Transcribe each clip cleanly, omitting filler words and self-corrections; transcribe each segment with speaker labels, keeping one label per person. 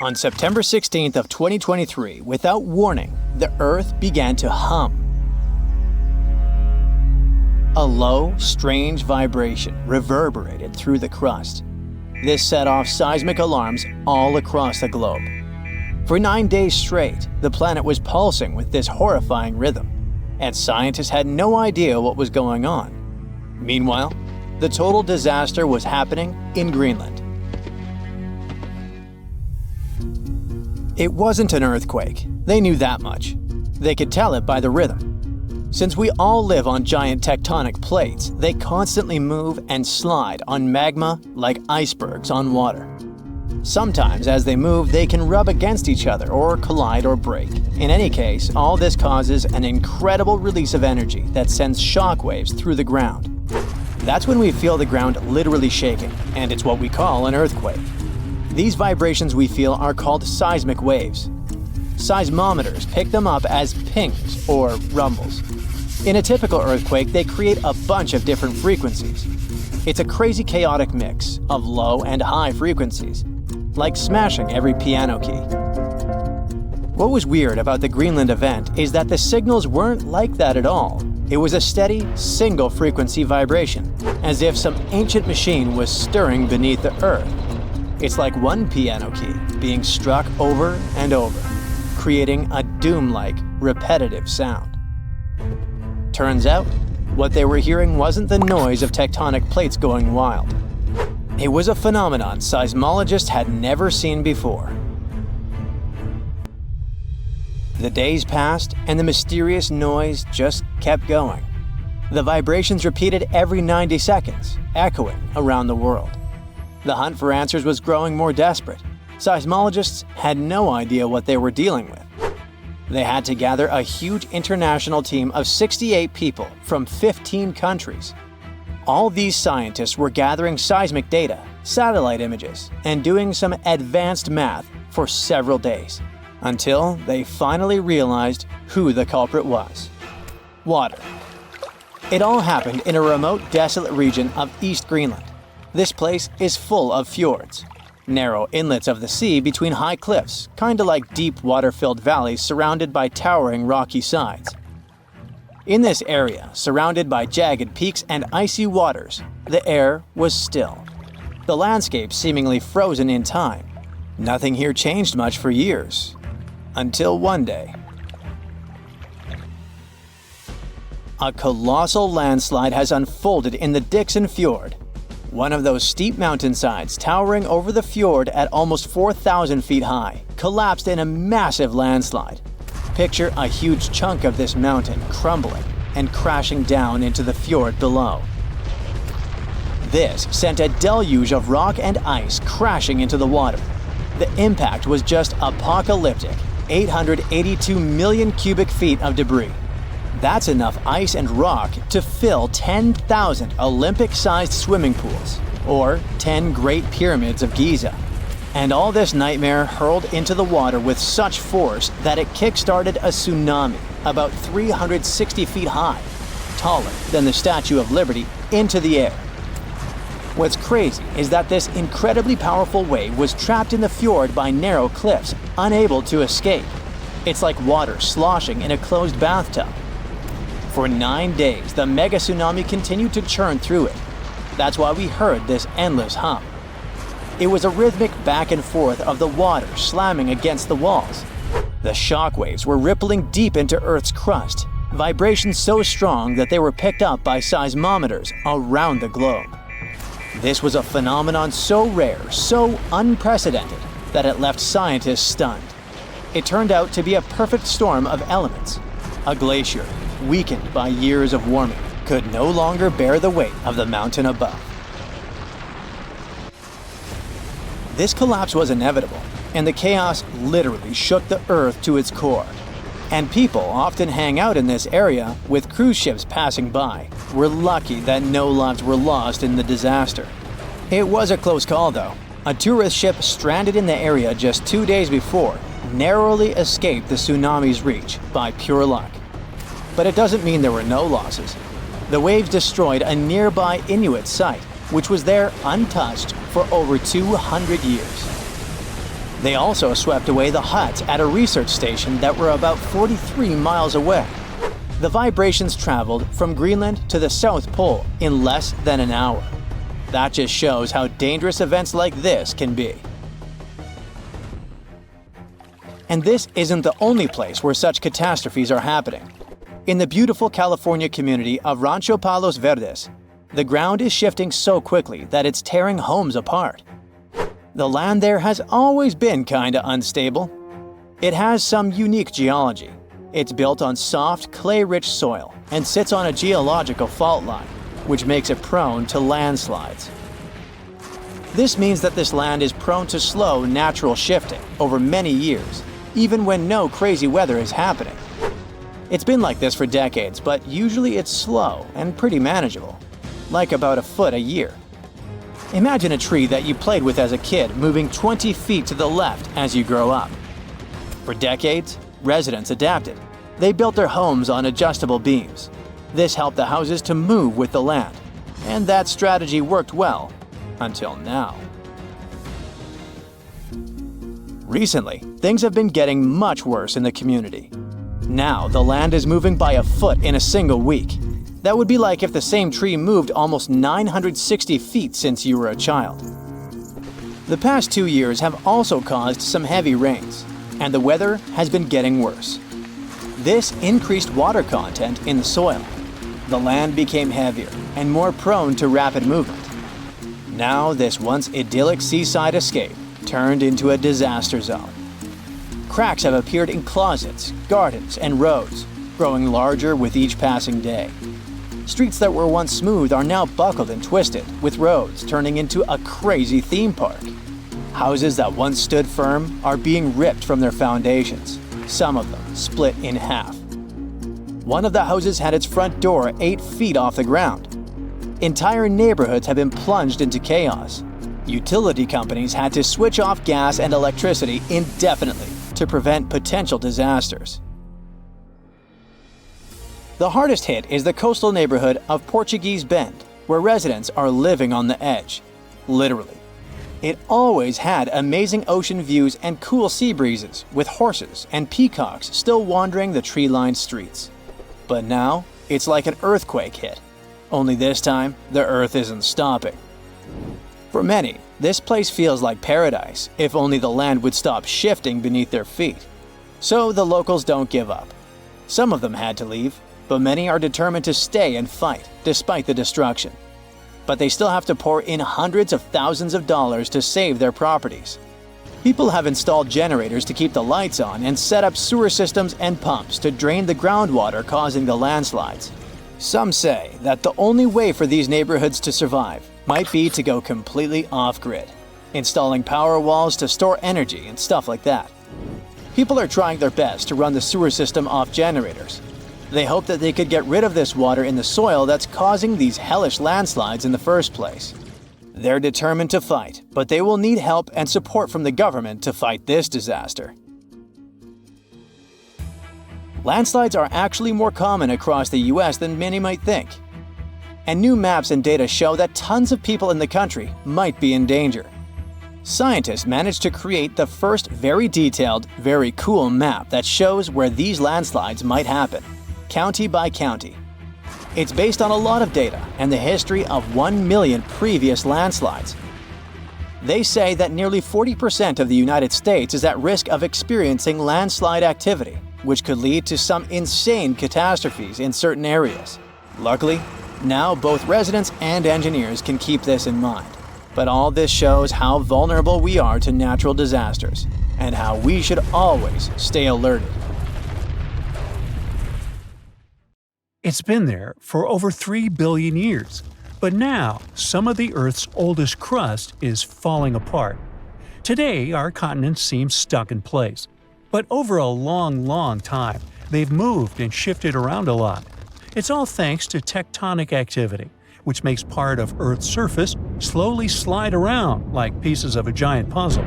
Speaker 1: On September 16th of 2023, without warning, the Earth began to hum. A low, strange vibration reverberated through the crust. This set off seismic alarms all across the globe. For 9 days straight, the planet was pulsing with this horrifying rhythm, and scientists had no idea what was going on. Meanwhile, the total disaster was happening in Greenland. It wasn't an earthquake. They knew that much. They could tell it by the rhythm. Since we all live on giant tectonic plates, they constantly move and slide on magma like icebergs on water. Sometimes, as they move, they can rub against each other or collide or break. In any case, all this causes an incredible release of energy that sends shockwaves through the ground. That's when we feel the ground literally shaking, and it's what we call an earthquake. These vibrations we feel are called seismic waves. Seismometers pick them up as pings or rumbles. In a typical earthquake, they create a bunch of different frequencies. It's a crazy chaotic mix of low and high frequencies, like smashing every piano key. What was weird about the Greenland event is that the signals weren't like that at all. It was a steady, single-frequency vibration, as if some ancient machine was stirring beneath the Earth. It's like one piano key being struck over and over, creating a doom-like, repetitive sound. Turns out, what they were hearing wasn't the noise of tectonic plates going wild. It was a phenomenon seismologists had never seen before. The days passed, and the mysterious noise just kept going. The vibrations repeated every 90 seconds, echoing around the world. The hunt for answers was growing more desperate. Seismologists had no idea what they were dealing with. They had to gather a huge international team of 68 people from 15 countries. All these scientists were gathering seismic data, satellite images, and doing some advanced math for several days, until they finally realized who the culprit was. Water. It all happened in a remote, desolate region of East Greenland. This place is full of fjords, narrow inlets of the sea between high cliffs, kinda like deep water-filled valleys surrounded by towering rocky sides. In this area, surrounded by jagged peaks and icy waters, the air was still. The landscape seemingly frozen in time. Nothing here changed much for years, until one day. A colossal landslide has unfolded in the Dixon Fjord. One of those steep mountainsides towering over the fjord at almost 4,000 feet high collapsed in a massive landslide. Picture a huge chunk of this mountain crumbling and crashing down into the fjord below. This sent a deluge of rock and ice crashing into the water. The impact was just apocalyptic, 882 million cubic feet of debris. That's enough ice and rock to fill 10,000 Olympic-sized swimming pools, or 10 Great Pyramids of Giza. And all this nightmare hurled into the water with such force that it kick-started a tsunami about 360 feet high, taller than the Statue of Liberty, into the air. What's crazy is that this incredibly powerful wave was trapped in the fjord by narrow cliffs, unable to escape. It's like water sloshing in a closed bathtub. For 9 days, the megatsunami continued to churn through it. That's why we heard this endless hum. It was a rhythmic back and forth of the water slamming against the walls. The shockwaves were rippling deep into Earth's crust, vibrations so strong that they were picked up by seismometers around the globe. This was a phenomenon so rare, so unprecedented, that it left scientists stunned. It turned out to be a perfect storm of elements. A glacier, weakened by years of warming, could no longer bear the weight of the mountain above. This collapse was inevitable, and the chaos literally shook the Earth to its core. And people often hang out in this area with cruise ships passing by. We're lucky that no lives were lost in the disaster. It was a close call though. A tourist ship stranded in the area just 2 days before narrowly escaped the tsunami's reach by pure luck. But it doesn't mean there were no losses. The waves destroyed a nearby Inuit site, which was there untouched for over 200 years. They also swept away the huts at a research station that were about 43 miles away. The vibrations traveled from Greenland to the South Pole in less than an hour. That just shows how dangerous events like this can be. And this isn't the only place where such catastrophes are happening. In the beautiful California community of Rancho Palos Verdes, the ground is shifting so quickly that it's tearing homes apart. The land there has always been kinda unstable. It has some unique geology. It's built on soft, clay-rich soil and sits on a geological fault line, which makes it prone to landslides. This means that this land is prone to slow, natural shifting over many years, even when no crazy weather is happening. It's been like this for decades, but usually it's slow and pretty manageable, like about a foot a year. Imagine a tree that you played with as a kid moving 20 feet to the left as you grow up. For decades, residents adapted. They built their homes on adjustable beams. This helped the houses to move with the land, and that strategy worked well until now. Recently, things have been getting much worse in the community. Now, the land is moving by a foot in a single week. That would be like if the same tree moved almost 960 feet since you were a child. The past 2 years have also caused some heavy rains, and the weather has been getting worse. This increased water content in the soil. The land became heavier and more prone to rapid movement. Now, this once idyllic seaside escape turned into a disaster zone. Cracks have appeared in closets, gardens, and roads, growing larger with each passing day. Streets that were once smooth are now buckled and twisted, with roads turning into a crazy theme park. Houses that once stood firm are being ripped from their foundations, some of them split in half. One of the houses had its front door 8 feet off the ground. Entire neighborhoods have been plunged into chaos. Utility companies had to switch off gas and electricity indefinitely to prevent potential disasters. The hardest hit is the coastal neighborhood of Portuguese Bend, where residents are living on the edge, literally. It always had amazing ocean views and cool sea breezes, with horses and peacocks still wandering the tree-lined streets. But now, it's like an earthquake hit. Only this time, the earth isn't stopping. For many, this place feels like paradise, if only the land would stop shifting beneath their feet. So the locals don't give up. Some of them had to leave, but many are determined to stay and fight, despite the destruction. But they still have to pour in hundreds of thousands of dollars to save their properties. People have installed generators to keep the lights on and set up sewer systems and pumps to drain the groundwater causing the landslides. Some say that the only way for these neighborhoods to survive might be to go completely off-grid, installing power walls to store energy and stuff like that. People are trying their best to run the sewer system off generators. They hope that they could get rid of this water in the soil that's causing these hellish landslides in the first place. They're determined to fight, but they will need help and support from the government to fight this disaster. Landslides are actually more common across the US than many might think. And new maps and data show that tons of people in the country might be in danger. Scientists managed to create the first very detailed, very cool map that shows where these landslides might happen, county by county. It's based on a lot of data and the history of 1 million previous landslides. They say that nearly 40% of the United States is at risk of experiencing landslide activity, which could lead to some insane catastrophes in certain areas. Luckily, now both residents and engineers can keep this in mind. But all this shows how vulnerable we are to natural disasters and how we should always stay alerted.
Speaker 2: It's been there for over 3 billion years, but now some of the Earth's oldest crust is falling apart. Today, our continents seem stuck in place, but over a long time, they've moved and shifted around a lot. It's all thanks to tectonic activity, which makes part of Earth's surface slowly slide around like pieces of a giant puzzle.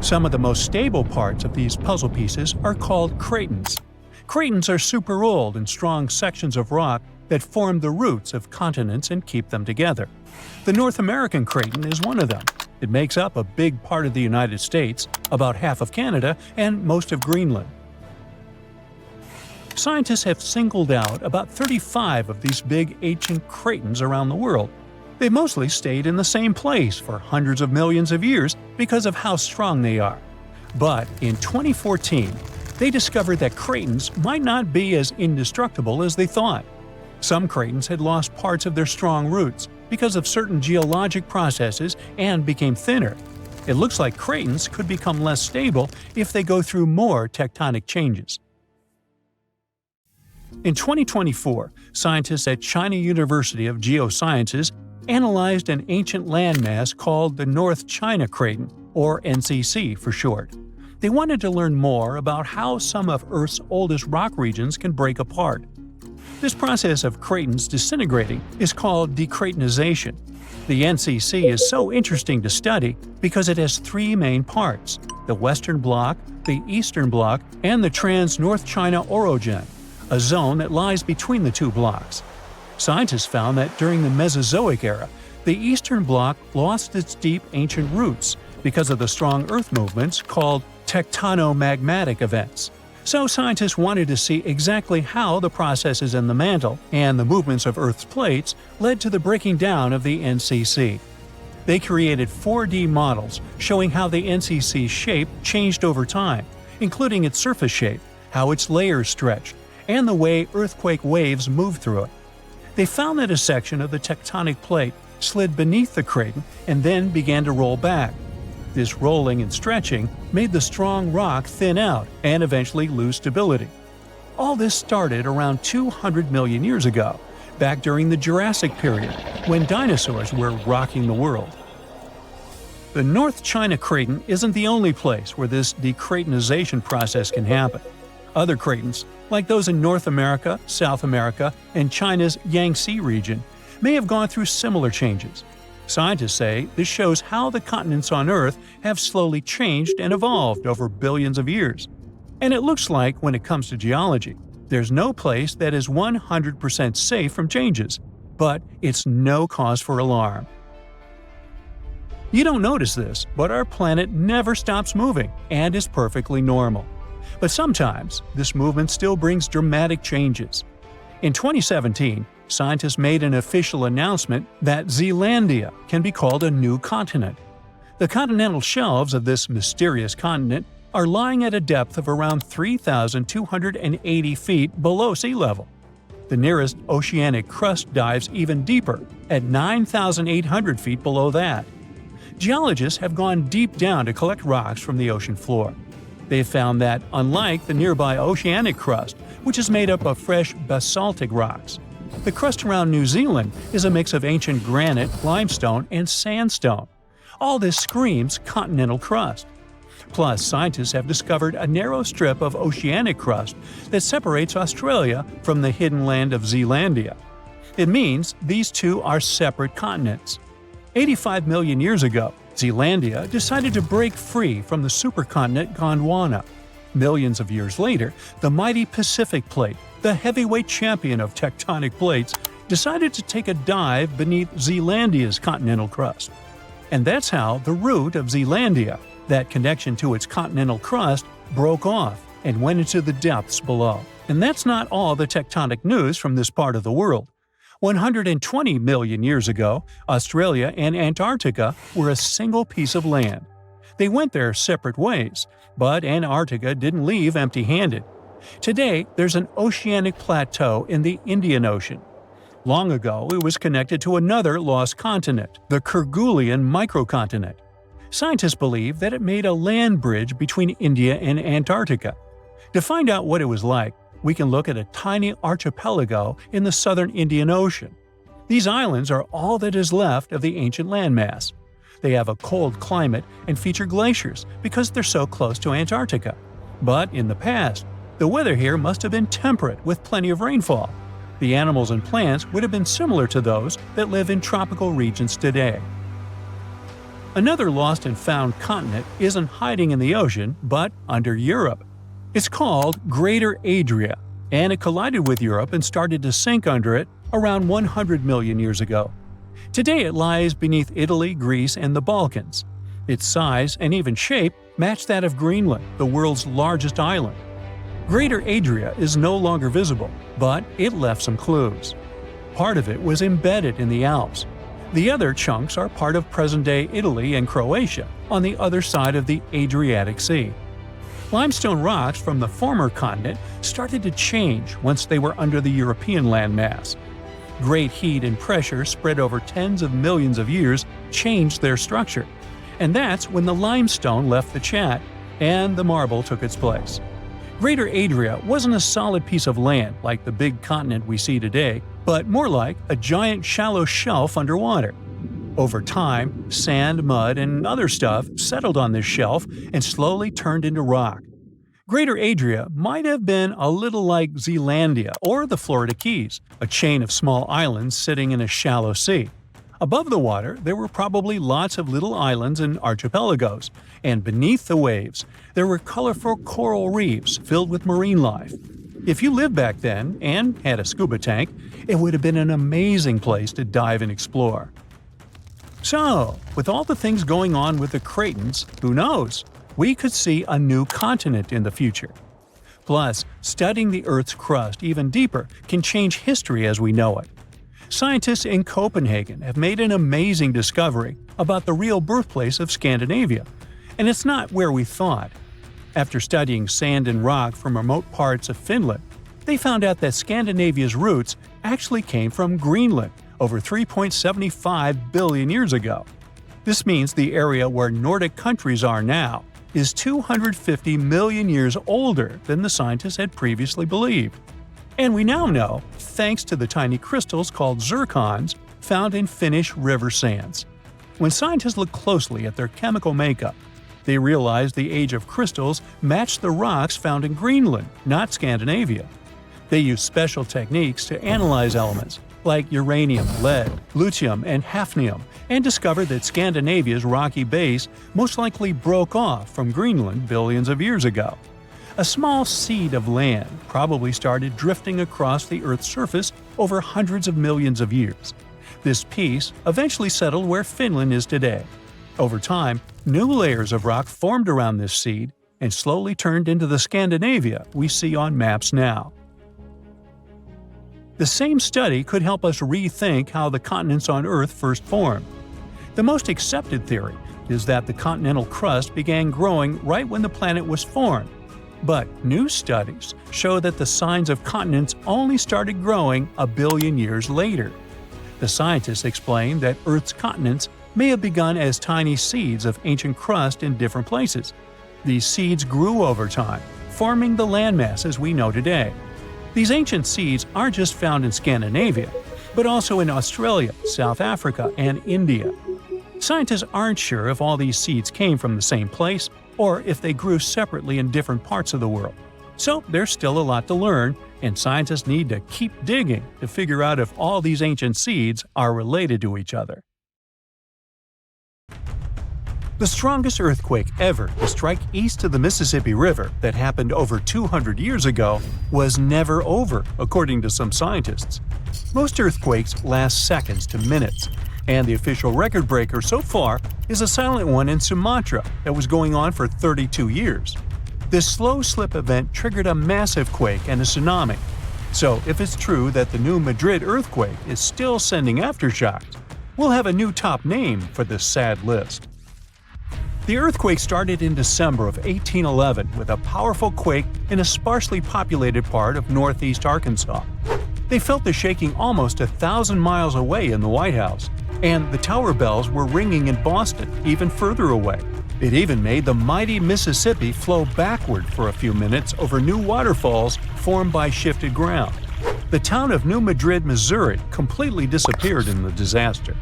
Speaker 2: Some of the most stable parts of these puzzle pieces are called cratons. Cratons are super old and strong sections of rock that form the roots of continents and keep them together. The North American craton is one of them. It makes up a big part of the United States, about half of Canada, and most of Greenland. Scientists have singled out about 35 of these big ancient cratons around the world. They mostly stayed in the same place for hundreds of millions of years because of how strong they are. But in 2014, they discovered that cratons might not be as indestructible as they thought. Some cratons had lost parts of their strong roots because of certain geologic processes and became thinner. It looks like cratons could become less stable if they go through more tectonic changes. In 2024, scientists at China University of Geosciences analyzed an ancient landmass called the North China Craton, or NCC for short. They wanted to learn more about how some of Earth's oldest rock regions can break apart. This process of cratons disintegrating is called decratonization. The NCC is so interesting to study because it has three main parts: the Western Bloc, the Eastern Bloc, and the Trans-North China Orogen, a zone that lies between the two blocks. Scientists found that during the Mesozoic era, the Eastern Bloc lost its deep ancient roots because of the strong Earth movements called tectonomagmatic events. So scientists wanted to see exactly how the processes in the mantle and the movements of Earth's plates led to the breaking down of the NCC. They created 4D models showing how the NCC's shape changed over time, including its surface shape, how its layers stretched, and the way earthquake waves moved through it. They found that a section of the tectonic plate slid beneath the craton and then began to roll back. This rolling and stretching made the strong rock thin out and eventually lose stability. All this started around 200 million years ago, back during the Jurassic period, when dinosaurs were rocking the world. The North China Craton isn't the only place where this decratonization process can happen. Other cratons, like those in North America, South America, and China's Yangtze region, may have gone through similar changes. Scientists say this shows how the continents on Earth have slowly changed and evolved over billions of years. And it looks like, when it comes to geology, there's no place that is 100% safe from changes, but it's no cause for alarm. You don't notice this, but our planet never stops moving and is perfectly normal. But sometimes, this movement still brings dramatic changes. In 2017, scientists made an official announcement that Zealandia can be called a new continent. The continental shelves of this mysterious continent are lying at a depth of around 3,280 feet below sea level. The nearest oceanic crust dives even deeper, at 9,800 feet below that. Geologists have gone deep down to collect rocks from the ocean floor. They've found that, unlike the nearby oceanic crust, which is made up of fresh basaltic rocks, the crust around New Zealand is a mix of ancient granite, limestone, and sandstone. All this screams continental crust. Plus, scientists have discovered a narrow strip of oceanic crust that separates Australia from the hidden land of Zealandia. It means these two are separate continents. 85 million years ago, Zealandia decided to break free from the supercontinent Gondwana. Millions of years later, the mighty Pacific Plate, the heavyweight champion of tectonic plates, decided to take a dive beneath Zealandia's continental crust. And that's how the root of Zealandia, that connection to its continental crust, broke off and went into the depths below. And that's not all the tectonic news from this part of the world. 120 million years ago, Australia and Antarctica were a single piece of land. They went their separate ways, but Antarctica didn't leave empty-handed. Today, there's an oceanic plateau in the Indian Ocean. Long ago, it was connected to another lost continent, the Kerguelen microcontinent. Scientists believe that it made a land bridge between India and Antarctica. To find out what it was like, we can look at a tiny archipelago in the southern Indian Ocean. These islands are all that is left of the ancient landmass. They have a cold climate and feature glaciers because they're so close to Antarctica. But in the past, the weather here must have been temperate with plenty of rainfall. The animals and plants would have been similar to those that live in tropical regions today. Another lost and found continent isn't hiding in the ocean, but under Europe. It's called Greater Adria, and it collided with Europe and started to sink under it around 100 million years ago. Today it lies beneath Italy, Greece, and the Balkans. Its size and even shape match that of Greenland, the world's largest island. Greater Adria is no longer visible, but it left some clues. Part of it was embedded in the Alps. The other chunks are part of present-day Italy and Croatia, on the other side of the Adriatic Sea. Limestone rocks from the former continent started to change once they were under the European landmass. Great heat and pressure spread over tens of millions of years changed their structure. And that's when the limestone left the chat and the marble took its place. Greater Adria wasn't a solid piece of land like the big continent we see today, but more like a giant shallow shelf underwater. Over time, sand, mud, and other stuff settled on this shelf and slowly turned into rock. Greater Adria might have been a little like Zealandia or the Florida Keys, a chain of small islands sitting in a shallow sea. Above the water, there were probably lots of little islands and archipelagos, and beneath the waves, there were colorful coral reefs filled with marine life. If you lived back then and had a scuba tank, it would have been an amazing place to dive and explore. So, with all the things going on with the cratons, who knows? We could see a new continent in the future. Plus, studying the Earth's crust even deeper can change history as we know it. Scientists in Copenhagen have made an amazing discovery about the real birthplace of Scandinavia, and it's not where we thought. After studying sand and rock from remote parts of Finland, they found out that Scandinavia's roots actually came from Greenland over 3.75 billion years ago. This means the area where Nordic countries are now is 250 million years older than the scientists had previously believed. And we now know, thanks to the tiny crystals called zircons found in Finnish river sands. When scientists look closely at their chemical makeup, they realize the age of crystals matched the rocks found in Greenland, not Scandinavia. They use special techniques to analyze elements like uranium, lead, lutetium, and hafnium, and discovered that Scandinavia's rocky base most likely broke off from Greenland billions of years ago. A small seed of land probably started drifting across the Earth's surface over hundreds of millions of years. This piece eventually settled where Finland is today. Over time, new layers of rock formed around this seed and slowly turned into the Scandinavia we see on maps now. The same study could help us rethink how the continents on Earth first formed. The most accepted theory is that the continental crust began growing right when the planet was formed. But new studies show that the signs of continents only started growing a billion years later. The scientists explain that Earth's continents may have begun as tiny seeds of ancient crust in different places. These seeds grew over time, forming the landmasses we know today. These ancient seeds aren't just found in Scandinavia, but also in Australia, South Africa, and India. Scientists aren't sure if all these seeds came from the same place or if they grew separately in different parts of the world. So there's still a lot to learn, and scientists need to keep digging to figure out if all these ancient seeds are related to each other. The strongest earthquake ever to strike east of the Mississippi River that happened over 200 years ago was never over, according to some scientists. Most earthquakes last seconds to minutes, and the official record breaker so far is a silent one in Sumatra that was going on for 32 years. This slow slip event triggered a massive quake and a tsunami. So if it's true that the new Madrid earthquake is still sending aftershocks, we'll have a new top name for this sad list. The earthquake started in December of 1811 with a powerful quake in a sparsely populated part of northeast Arkansas. They felt the shaking almost 1,000 miles away in the White House, and the tower bells were ringing in Boston, even further away. It even made the mighty Mississippi flow backward for a few minutes over new waterfalls formed by shifted ground. The town of New Madrid, Missouri completely disappeared in the disaster.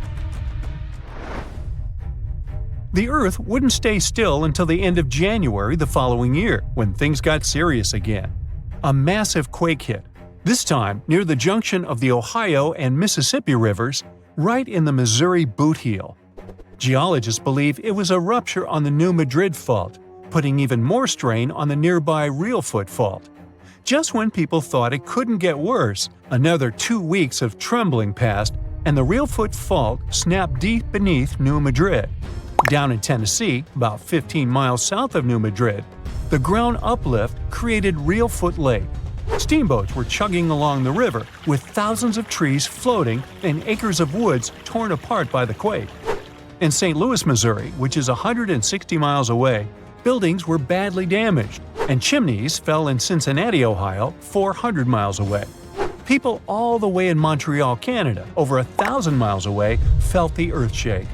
Speaker 2: The Earth wouldn't stay still until the end of January the following year, when things got serious again. A massive quake hit, this time near the junction of the Ohio and Mississippi rivers, right in the Missouri boot heel. Geologists believe it was a rupture on the New Madrid Fault, putting even more strain on the nearby Reelfoot Fault. Just when people thought it couldn't get worse, another 2 weeks of trembling passed, and the Reelfoot Fault snapped deep beneath New Madrid. Down in Tennessee, about 15 miles south of New Madrid, the ground uplift created Reelfoot Lake. Steamboats were chugging along the river, with thousands of trees floating and acres of woods torn apart by the quake. In St. Louis, Missouri, which is 160 miles away, buildings were badly damaged, and chimneys fell in Cincinnati, Ohio, 400 miles away. People all the way in Montreal, Canada, over 1,000 miles away, felt the earthshake.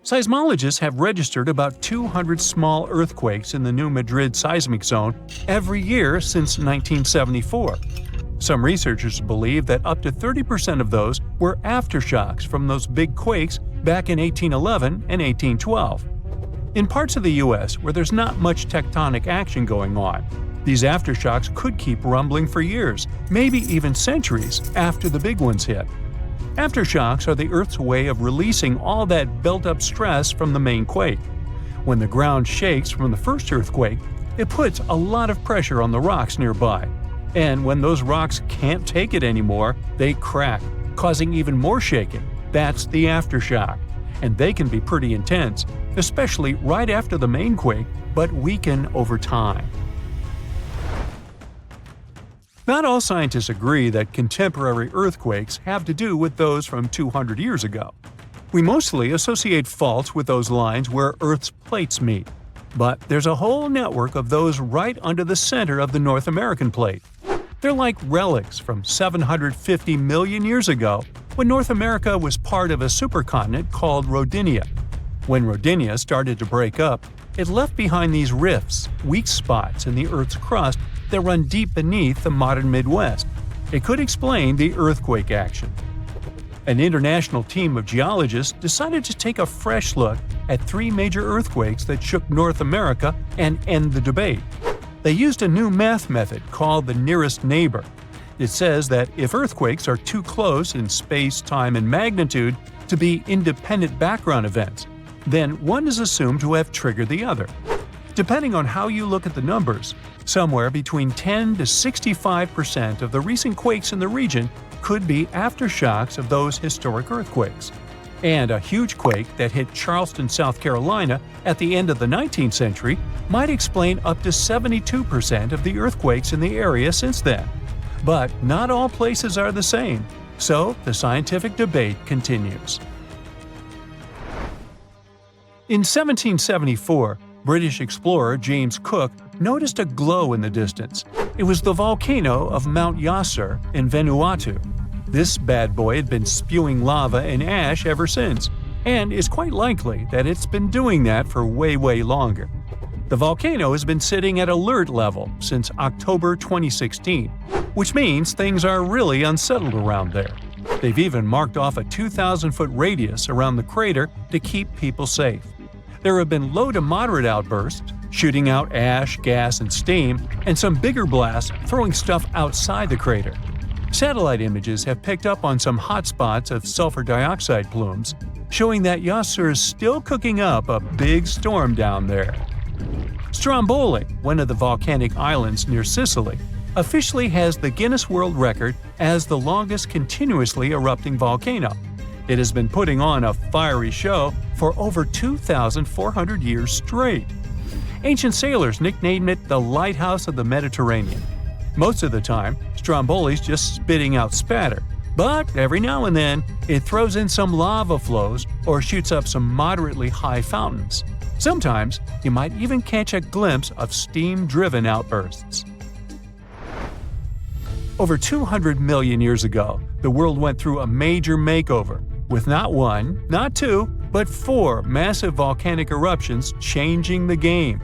Speaker 2: Seismologists have registered about 200 small earthquakes in the New Madrid seismic zone every year since 1974. Some researchers believe that up to 30% of those were aftershocks from those big quakes back in 1811 and 1812. In parts of the U.S. where there's not much tectonic action going on, these aftershocks could keep rumbling for years, maybe even centuries, after the big ones hit. Aftershocks are the Earth's way of releasing all that built-up stress from the main quake. When the ground shakes from the first earthquake, it puts a lot of pressure on the rocks nearby. And when those rocks can't take it anymore, they crack, causing even more shaking. That's the aftershock. And they can be pretty intense, especially right after the main quake, but weaken over time. Not all scientists agree that contemporary earthquakes have to do with those from 200 years ago. We mostly associate faults with those lines where Earth's plates meet. But there's a whole network of those right under the center of the North American plate. They're like relics from 750 million years ago, when North America was part of a supercontinent called Rodinia. When Rodinia started to break up, it left behind these rifts, weak spots in the Earth's crust that run deep beneath the modern Midwest. It could explain the earthquake action. An international team of geologists decided to take a fresh look at 3 major earthquakes that shook North America and end the debate. They used a new math method called the nearest neighbor. It says that if earthquakes are too close in space, time, and magnitude to be independent background events, then one is assumed to have triggered the other. Depending on how you look at the numbers, somewhere between 10 to 65% of the recent quakes in the region could be aftershocks of those historic earthquakes. And a huge quake that hit Charleston, South Carolina at the end of the 19th century might explain up to 72% of the earthquakes in the area since then. But not all places are the same, so the scientific debate continues. In 1774, British explorer James Cook noticed a glow in the distance. It was the volcano of Mount Yasur in Vanuatu. This bad boy had been spewing lava and ash ever since, and it's quite likely that it's been doing that for way longer. The volcano has been sitting at alert level since October 2016, which means things are really unsettled around there. They've even marked off a 2,000-foot radius around the crater to keep people safe. There have been low to moderate outbursts, shooting out ash, gas, and steam, and some bigger blasts throwing stuff outside the crater. Satellite images have picked up on some hot spots of sulfur dioxide plumes, showing that Yasur is still cooking up a big storm down there. Stromboli, one of the volcanic islands near Sicily, officially has the Guinness World Record as the longest continuously erupting volcano. It has been putting on a fiery show for over 2,400 years straight. Ancient sailors nicknamed it the Lighthouse of the Mediterranean. Most of the time, Stromboli's just spitting out spatter, but every now and then it throws in some lava flows or shoots up some moderately high fountains. Sometimes you might even catch a glimpse of steam-driven outbursts. Over 200 million years ago, the world went through a major makeover, with not 1, not 2, but 4 massive volcanic eruptions changing the game.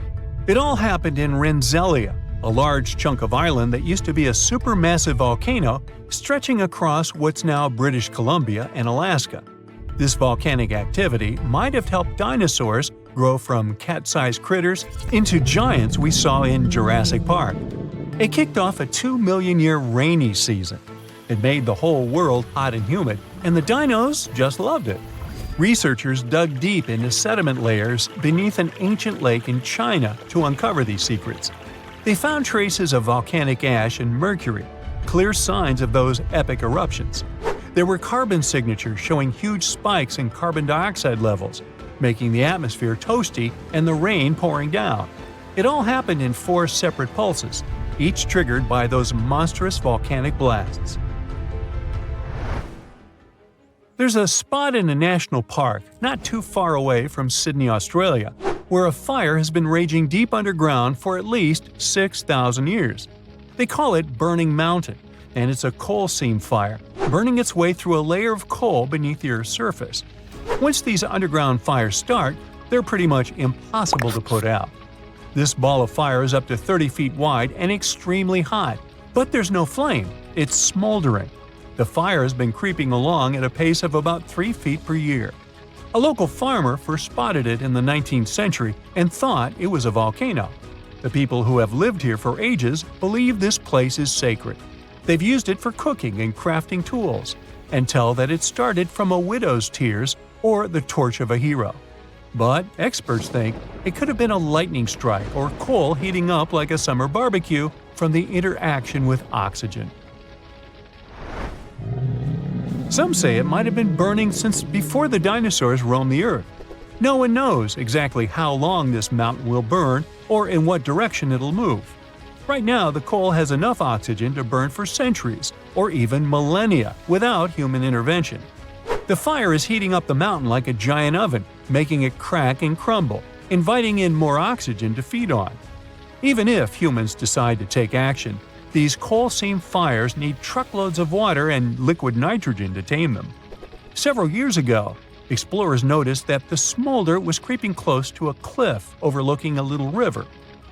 Speaker 2: It all happened in Rensselaer, a large chunk of island that used to be a supermassive volcano stretching across what's now British Columbia and Alaska. This volcanic activity might have helped dinosaurs grow from cat-sized critters into giants we saw in Jurassic Park. It kicked off a 2-million-year rainy season. It made the whole world hot and humid, and the dinos just loved it. Researchers dug deep into sediment layers beneath an ancient lake in China to uncover these secrets. They found traces of volcanic ash and mercury, clear signs of those epic eruptions. There were carbon signatures showing huge spikes in carbon dioxide levels, making the atmosphere toasty and the rain pouring down. It all happened in 4 separate pulses, each triggered by those monstrous volcanic blasts. There's a spot in a national park not too far away from Sydney, Australia, where a fire has been raging deep underground for at least 6,000 years. They call it Burning Mountain, and it's a coal seam fire, burning its way through a layer of coal beneath the Earth's surface. Once these underground fires start, they're pretty much impossible to put out. This ball of fire is up to 30 feet wide and extremely hot, but there's no flame, it's smoldering. The fire has been creeping along at a pace of about 3 feet per year. A local farmer first spotted it in the 19th century and thought it was a volcano. The people who have lived here for ages believe this place is sacred. They've used it for cooking and crafting tools, and tell that it started from a widow's tears or the torch of a hero. But experts think it could have been a lightning strike or coal heating up like a summer barbecue from the interaction with oxygen. Some say it might have been burning since before the dinosaurs roamed the Earth. No one knows exactly how long this mountain will burn or in what direction it'll move. Right now, the coal has enough oxygen to burn for centuries or even millennia without human intervention. The fire is heating up the mountain like a giant oven, making it crack and crumble, inviting in more oxygen to feed on. Even if humans decide to take action, these coal seam fires need truckloads of water and liquid nitrogen to tame them. Several years ago, explorers noticed that the smolder was creeping close to a cliff overlooking a little river.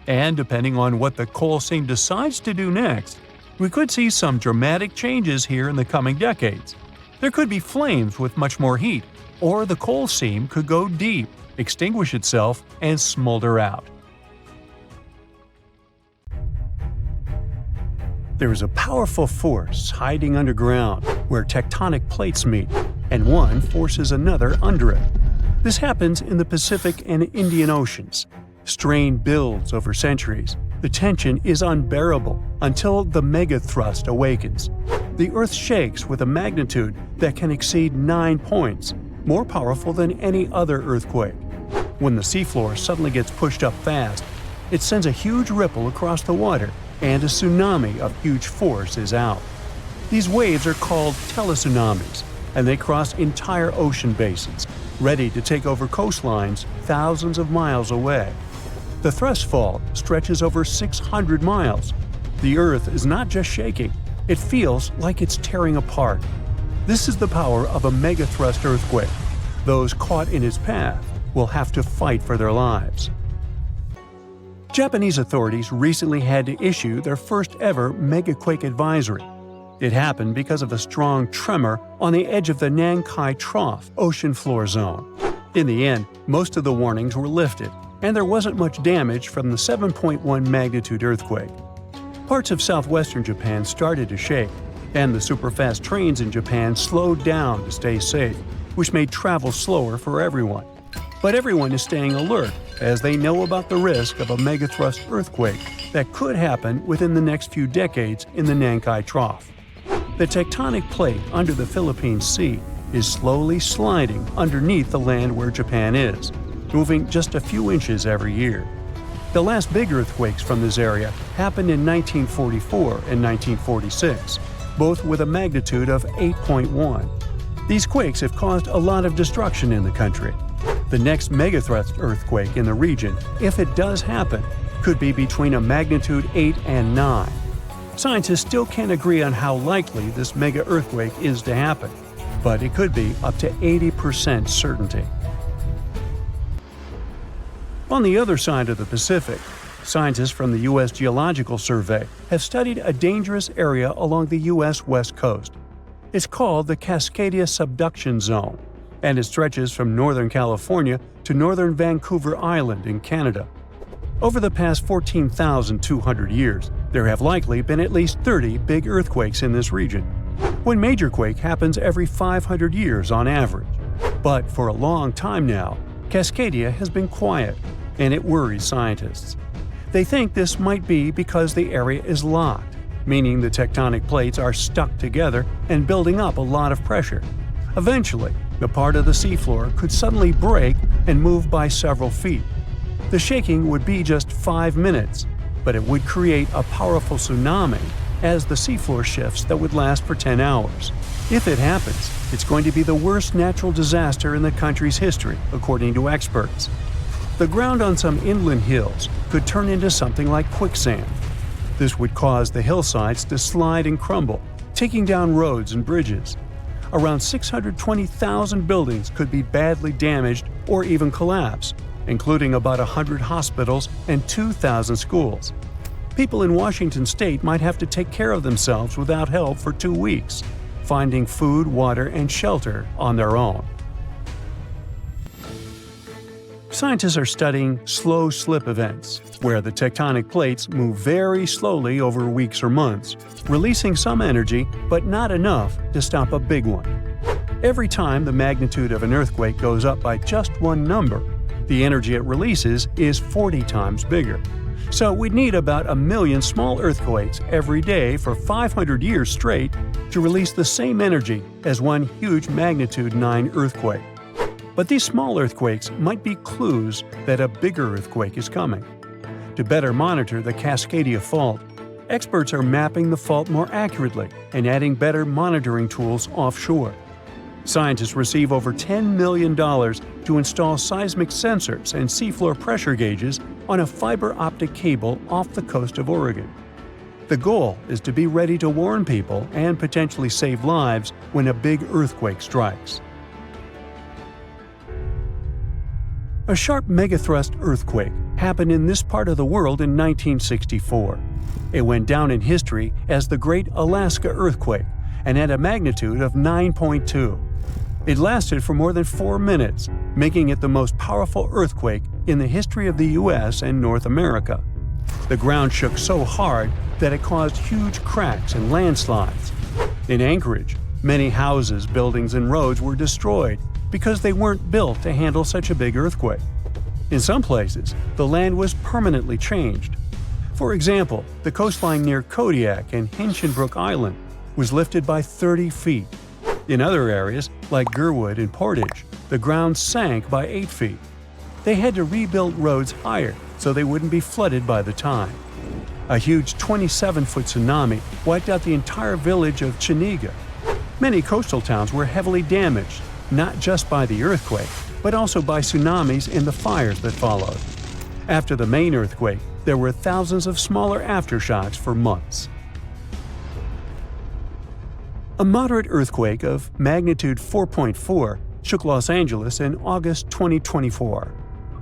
Speaker 2: And depending on what the coal seam decides to do next, we could see some dramatic changes here in the coming decades. There could be flames with much more heat, or the coal seam could go deep, extinguish itself, and smolder out. There is a powerful force hiding underground where tectonic plates meet, and one forces another under it. This happens in the Pacific and Indian Oceans. Strain builds over centuries. The tension is unbearable until the megathrust awakens. The Earth shakes with a magnitude that can exceed 9 points, more powerful than any other earthquake. When the seafloor suddenly gets pushed up fast, it sends a huge ripple across the water, and a tsunami of huge force is out. These waves are called teletsunamis, and they cross entire ocean basins, ready to take over coastlines thousands of miles away. The thrust fault stretches over 600 miles. The Earth is not just shaking, it feels like it's tearing apart. This is the power of a megathrust earthquake. Those caught in its path will have to fight for their lives. Japanese authorities recently had to issue their first ever megaquake advisory. It happened because of a strong tremor on the edge of the Nankai Trough ocean floor zone. In the end, most of the warnings were lifted, and there wasn't much damage from the 7.1 magnitude earthquake. Parts of southwestern Japan started to shake, and the superfast trains in Japan slowed down to stay safe, which made travel slower for everyone. But everyone is staying alert as they know about the risk of a megathrust earthquake that could happen within the next few decades in the Nankai Trough. The tectonic plate under the Philippine Sea is slowly sliding underneath the land where Japan is, moving just a few inches every year. The last big earthquakes from this area happened in 1944 and 1946, both with a magnitude of 8.1. These quakes have caused a lot of destruction in the country. The next megathrust earthquake in the region, if it does happen, could be between a magnitude 8 and 9. Scientists still can't agree on how likely this mega earthquake is to happen, but it could be up to 80% certainty. On the other side of the Pacific, scientists from the U.S. Geological Survey have studied a dangerous area along the U.S. West Coast. It's called the Cascadia Subduction Zone, and it stretches from northern California to northern Vancouver Island in Canada. Over the past 14,200 years, there have likely been at least 30 big earthquakes in this region. One major quake happens every 500 years on average. But for a long time now, Cascadia has been quiet, and it worries scientists. They think this might be because the area is locked. meaning the tectonic plates are stuck together and building up a lot of pressure. Eventually, the part of the seafloor could suddenly break and move by several feet. The shaking would be just 5 minutes, but it would create a powerful tsunami as the seafloor shifts that would last for 10 hours. If it happens, it's going to be the worst natural disaster in the country's history, according to experts. The ground on some inland hills could turn into something like quicksand. This would cause the hillsides to slide and crumble, taking down roads and bridges. Around 620,000 buildings could be badly damaged or even collapse, including about 100 hospitals and 2,000 schools. People in Washington state might have to take care of themselves without help for 2 weeks, finding food, water, and shelter on their own. Scientists are studying slow slip events, where the tectonic plates move very slowly over weeks or months, releasing some energy but not enough to stop a big one. Every time the magnitude of an earthquake goes up by just one number, the energy it releases is 40 times bigger. So we'd need about 1 million small earthquakes every day for 500 years straight to release the same energy as one huge magnitude 9 earthquake. But these small earthquakes might be clues that a bigger earthquake is coming. To better monitor the Cascadia Fault, experts are mapping the fault more accurately and adding better monitoring tools offshore. Scientists receive over $10 million to install seismic sensors and seafloor pressure gauges on a fiber optic cable off the coast of Oregon. The goal is to be ready to warn people and potentially save lives when a big earthquake strikes. A sharp megathrust earthquake happened in this part of the world in 1964. It went down in history as the Great Alaska Earthquake and had a magnitude of 9.2. It lasted for more than 4 minutes, making it the most powerful earthquake in the history of the U.S. and North America. The ground shook so hard that it caused huge cracks and landslides. In Anchorage, many houses, buildings, and roads were destroyed because they weren't built to handle such a big earthquake. In some places, the land was permanently changed. For example, the coastline near Kodiak and Hinchinbrook Island was lifted by 30 feet. In other areas, like Gerwood and Portage, the ground sank by 8 feet. They had to rebuild roads higher so they wouldn't be flooded by the tide. A huge 27-foot tsunami wiped out the entire village of Chiniga. Many coastal towns were heavily damaged, not just by the earthquake, but also by tsunamis and the fires that followed. After the main earthquake, there were thousands of smaller aftershocks for months. A moderate earthquake of magnitude 4.4 shook Los Angeles in August 2024.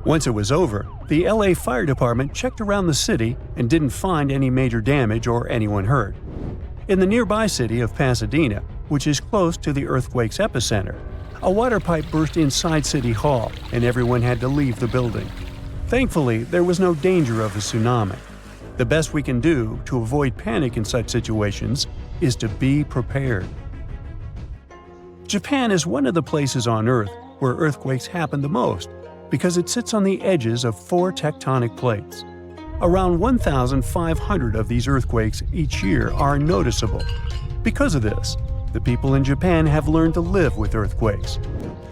Speaker 2: Once it was over, the LA Fire Department checked around the city and didn't find any major damage or anyone hurt. In the nearby city of Pasadena, which is close to the earthquake's epicenter, a water pipe burst inside City Hall and everyone had to leave the building. Thankfully, there was no danger of a tsunami. The best we can do to avoid panic in such situations is to be prepared. Japan is one of the places on Earth where earthquakes happen the most because it sits on the edges of 4 tectonic plates. Around 1,500 of these earthquakes each year are noticeable. Because of this, the people in Japan have learned to live with earthquakes.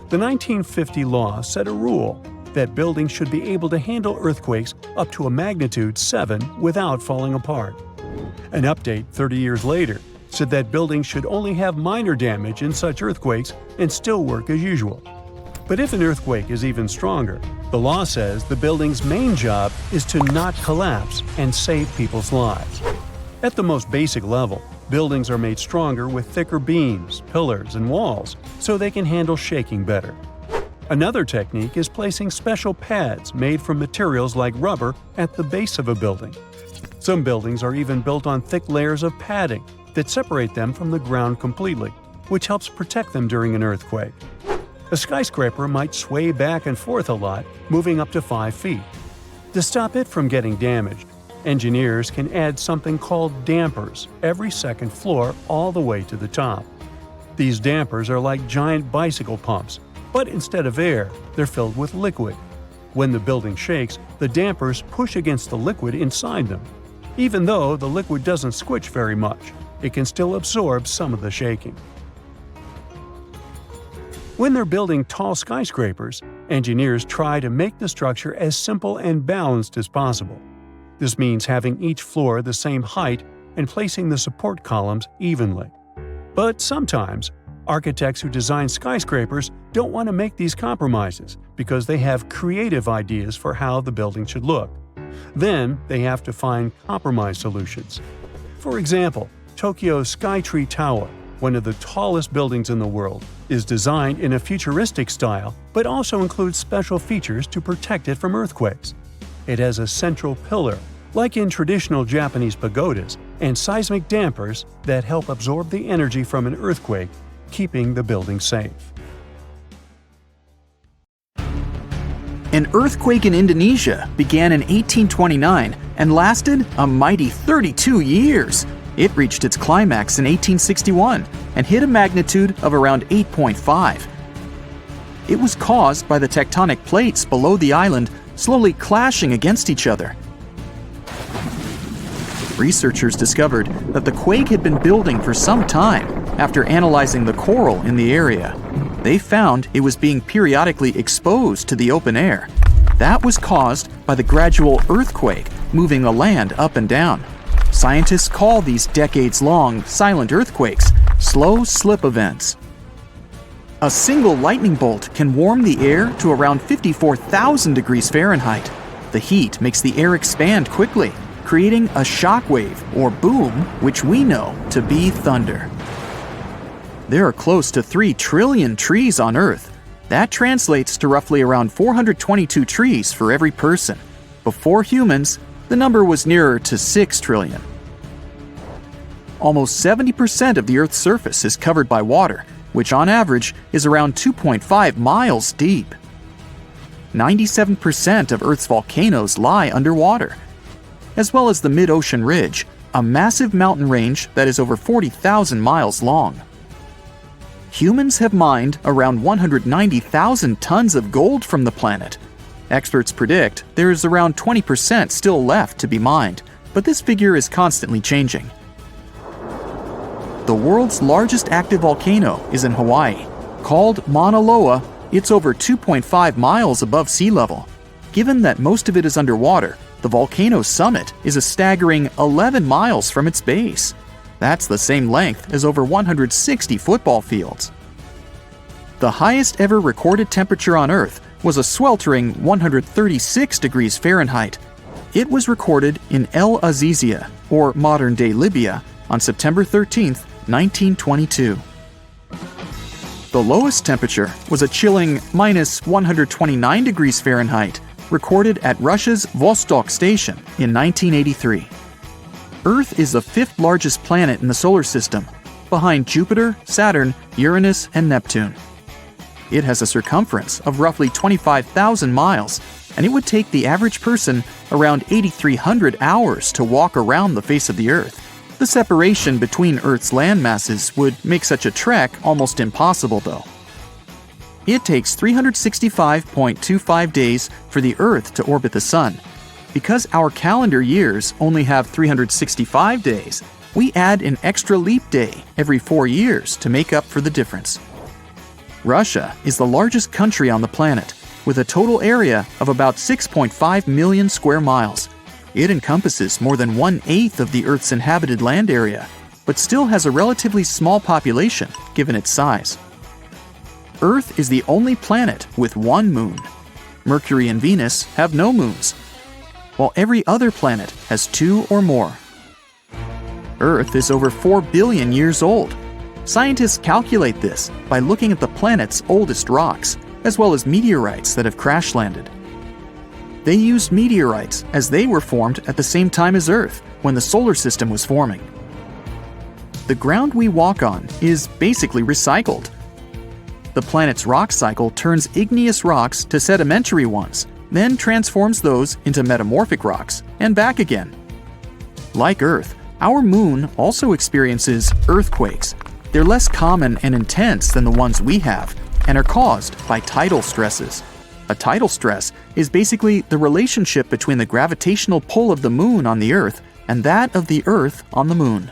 Speaker 2: The 1950 law set a rule that buildings should be able to handle earthquakes up to a magnitude 7 without falling apart. An update 30 years later said that buildings should only have minor damage in such earthquakes and still work as usual. But if an earthquake is even stronger, the law says the building's main job is to not collapse and save people's lives. At the most basic level, buildings are made stronger with thicker beams, pillars, and walls so they can handle shaking better. Another technique is placing special pads made from materials like rubber at the base of a building. Some buildings are even built on thick layers of padding that separate them from the ground completely, which helps protect them during an earthquake. A skyscraper might sway back and forth a lot, moving up to 5 feet. To stop it from getting damaged, engineers can add something called dampers every second floor all the way to the top. These dampers are like giant bicycle pumps, but instead of air, they're filled with liquid. When the building shakes, the dampers push against the liquid inside them. Even though the liquid doesn't squish very much, it can still absorb some of the shaking. When they're building tall skyscrapers, engineers try to make the structure as simple and balanced as possible. This means having each floor the same height and placing the support columns evenly. But sometimes, architects who design skyscrapers don't want to make these compromises because they have creative ideas for how the building should look. Then they have to find compromise solutions. For example, Tokyo's Skytree Tower, one of the tallest buildings in the world, is designed in a futuristic style but also includes special features to protect it from earthquakes. It has a central pillar, like in traditional Japanese pagodas, and seismic dampers that help absorb the energy from an earthquake, keeping the building safe.
Speaker 3: An earthquake in Indonesia began in 1829 and lasted a mighty 32 years. It reached its climax in 1861 and hit a magnitude of around 8.5. It was caused by the tectonic plates below the island slowly clashing against each other. Researchers discovered that the quake had been building for some time after analyzing the coral in the area. They found it was being periodically exposed to the open air. That was caused by the gradual earthquake moving the land up and down. Scientists call these decades-long silent earthquakes slow slip events. A single lightning bolt can warm the air to around 54,000 degrees Fahrenheit. The heat makes the air expand quickly, creating a shock wave or boom, which we know to be thunder. There are close to 3 trillion trees on Earth. That translates to roughly around 422 trees for every person. Before humans, the number was nearer to 6 trillion. Almost 70% of the Earth's surface is covered by water, which on average is around 2.5 miles deep. 97% of Earth's volcanoes lie underwater, as well as the mid-ocean ridge, a massive mountain range that is over 40,000 miles long. Humans have mined around 190,000 tons of gold from the planet. Experts predict there is around 20% still left to be mined, but this figure is constantly changing. The world's largest active volcano is in Hawaii. Called Mauna Loa, it's over 2.5 miles above sea level. Given that most of it is underwater, the volcano's summit is a staggering 11 miles from its base. That's the same length as over 160 football fields. The highest ever recorded temperature on Earth was a sweltering 136 degrees Fahrenheit. It was recorded in El Azizia, or modern-day Libya, on September 13, 1922. The lowest temperature was a chilling minus 129 degrees Fahrenheit, recorded at Russia's Vostok station in 1983. Earth is the 5th largest planet in the solar system, behind Jupiter, Saturn, Uranus, and Neptune. It has a circumference of roughly 25,000 miles, and it would take the average person around 8,300 hours to walk around the face of the Earth. The separation between Earth's land masses would make such a trek almost impossible, though. It takes 365.25 days for the Earth to orbit the Sun. Because our calendar years only have 365 days, we add an extra leap day every 4 years to make up for the difference. Russia is the largest country on the planet, with a total area of about 6.5 million square miles. It encompasses more than 1/8 of the Earth's inhabited land area, but still has a relatively small population given its size. Earth is the only planet with one moon. Mercury and Venus have no moons, while every other planet has 2 or more. Earth is over 4 billion years old. Scientists calculate this by looking at the planet's oldest rocks, as well as meteorites that have crash-landed. They used meteorites as they were formed at the same time as Earth, when the solar system was forming. The ground we walk on is basically recycled. The planet's rock cycle turns igneous rocks to sedimentary ones, then transforms those into metamorphic rocks, and back again. Like Earth, our moon also experiences earthquakes. They're less common and intense than the ones we have, and are caused by tidal stresses. A tidal stress is basically the relationship between the gravitational pull of the moon on the Earth and that of the Earth on the Moon.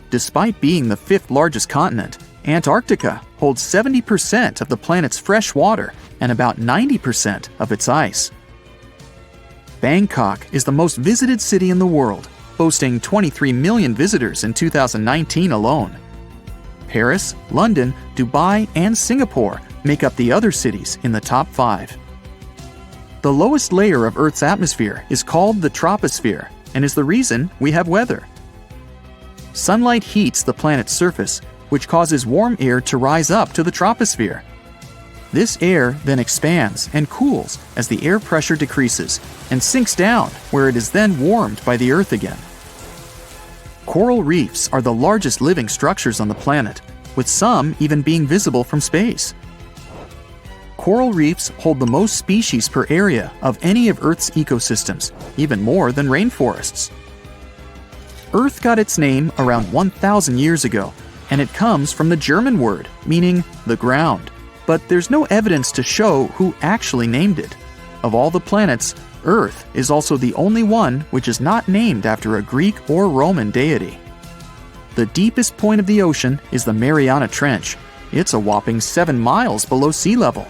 Speaker 3: Despite being the 5th largest continent, Antarctica holds 70% of the planet's fresh water and about 90% of its ice. Bangkok is the most visited city in the world, boasting 23 million visitors in 2019 alone. Paris, London, Dubai, and Singapore make up the other cities in the top 5. The lowest layer of Earth's atmosphere is called the troposphere and is the reason we have weather. Sunlight heats the planet's surface, which causes warm air to rise up to the troposphere. This air then expands and cools as the air pressure decreases and sinks down, where it is then warmed by the Earth again. Coral reefs are the largest living structures on the planet, with some even being visible from space. Coral reefs hold the most species per area of any of Earth's ecosystems, even more than rainforests. Earth got its name around 1,000 years ago, and it comes from the German word meaning the ground, but there's no evidence to show who actually named it. Of all the planets, Earth is also the only one which is not named after a Greek or Roman deity. The deepest point of the ocean is the Mariana Trench. It's a whopping 7 miles below sea level.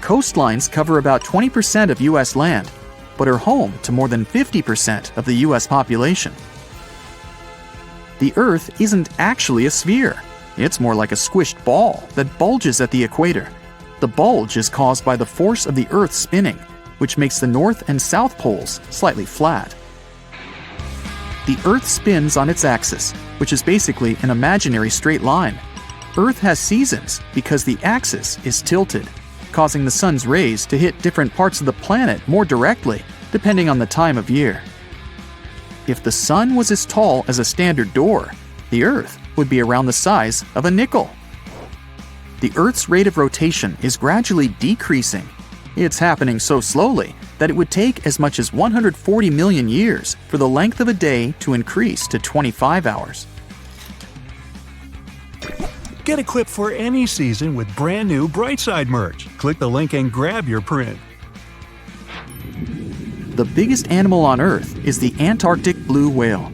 Speaker 3: Coastlines cover about 20% of U.S. land, but are home to more than 50% of the U.S. population. The Earth isn't actually a sphere. It's more like a squished ball that bulges at the equator. The bulge is caused by the force of the Earth spinning, which makes the north and south poles slightly flat. The Earth spins on its axis, which is basically an imaginary straight line. Earth has seasons because the axis is tilted, causing the sun's rays to hit different parts of the planet more directly, depending on the time of year. If the sun was as tall as a standard door, the Earth would be around the size of a nickel. The Earth's rate of rotation is gradually decreasing. It's happening so slowly that it would take as much as 140 million years for the length of a day to increase to 25 hours.
Speaker 2: Get a clip for any season with brand new Brightside merch. Click the link and grab your print.
Speaker 3: The biggest animal on Earth is the Antarctic blue whale.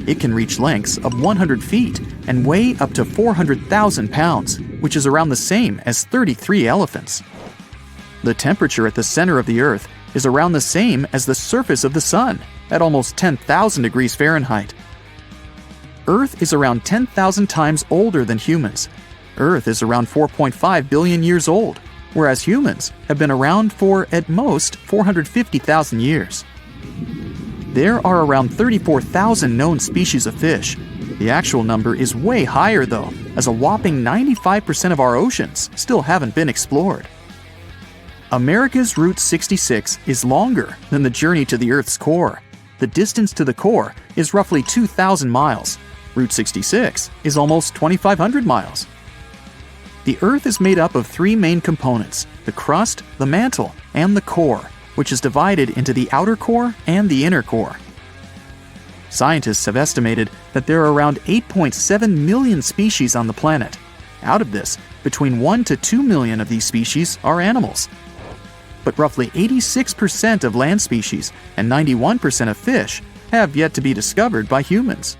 Speaker 3: It can reach lengths of 100 feet and weigh up to 400,000 pounds, which is around the same as 33 elephants. The temperature at the center of the Earth is around the same as the surface of the Sun, at almost 10,000 degrees Fahrenheit. Earth is around 10,000 times older than humans. Earth is around 4.5 billion years old, whereas humans have been around for, at most, 450,000 years. There are around 34,000 known species of fish. The actual number is way higher though, as a whopping 95% of our oceans still haven't been explored. America's Route 66 is longer than the journey to the Earth's core. The distance to the core is roughly 2,000 miles. Route 66 is almost 2,500 miles. The Earth is made up of 3 main components: the crust, the mantle, and the core, which is divided into the outer core and the inner core. Scientists have estimated that there are around 8.7 million species on the planet. Out of this, between 1 to 2 million of these species are animals. But roughly 86% of land species and 91% of fish have yet to be discovered by humans.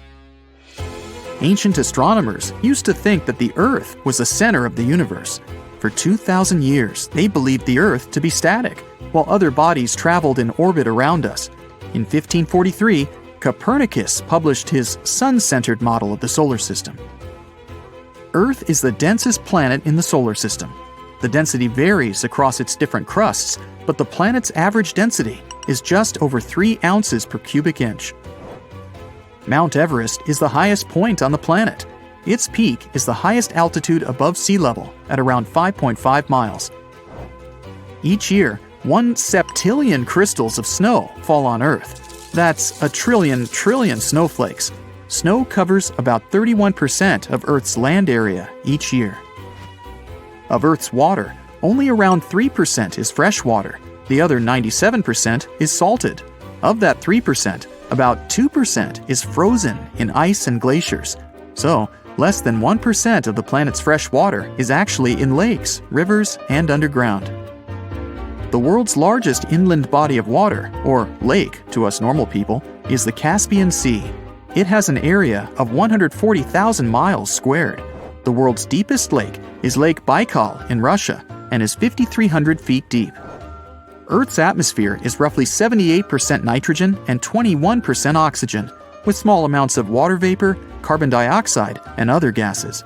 Speaker 3: Ancient astronomers used to think that the Earth was the center of the universe. For 2,000 years, they believed the Earth to be static, while other bodies traveled in orbit around us. In 1543, Copernicus published his sun-centered model of the solar system. Earth is the densest planet in the solar system. The density varies across its different crusts, but the planet's average density is just over 3 ounces per cubic inch. Mount Everest is the highest point on the planet. Its peak is the highest altitude above sea level at around 5.5 miles. Each year, 1 septillion crystals of snow fall on Earth. That's a trillion snowflakes. Snow covers about 31% of Earth's land area each year. Of Earth's water, only around 3% is fresh water. The other 97% is salted. Of that 3%, about 2% is frozen in ice and glaciers. So, less than 1% of the planet's fresh water is actually in lakes, rivers, and underground. The world's largest inland body of water, or lake to us normal people, is the Caspian Sea. It has an area of 140,000 miles squared. The world's deepest lake is Lake Baikal in Russia and is 5,300 feet deep. Earth's atmosphere is roughly 78% nitrogen and 21% oxygen, with small amounts of water vapor, carbon dioxide, and other gases.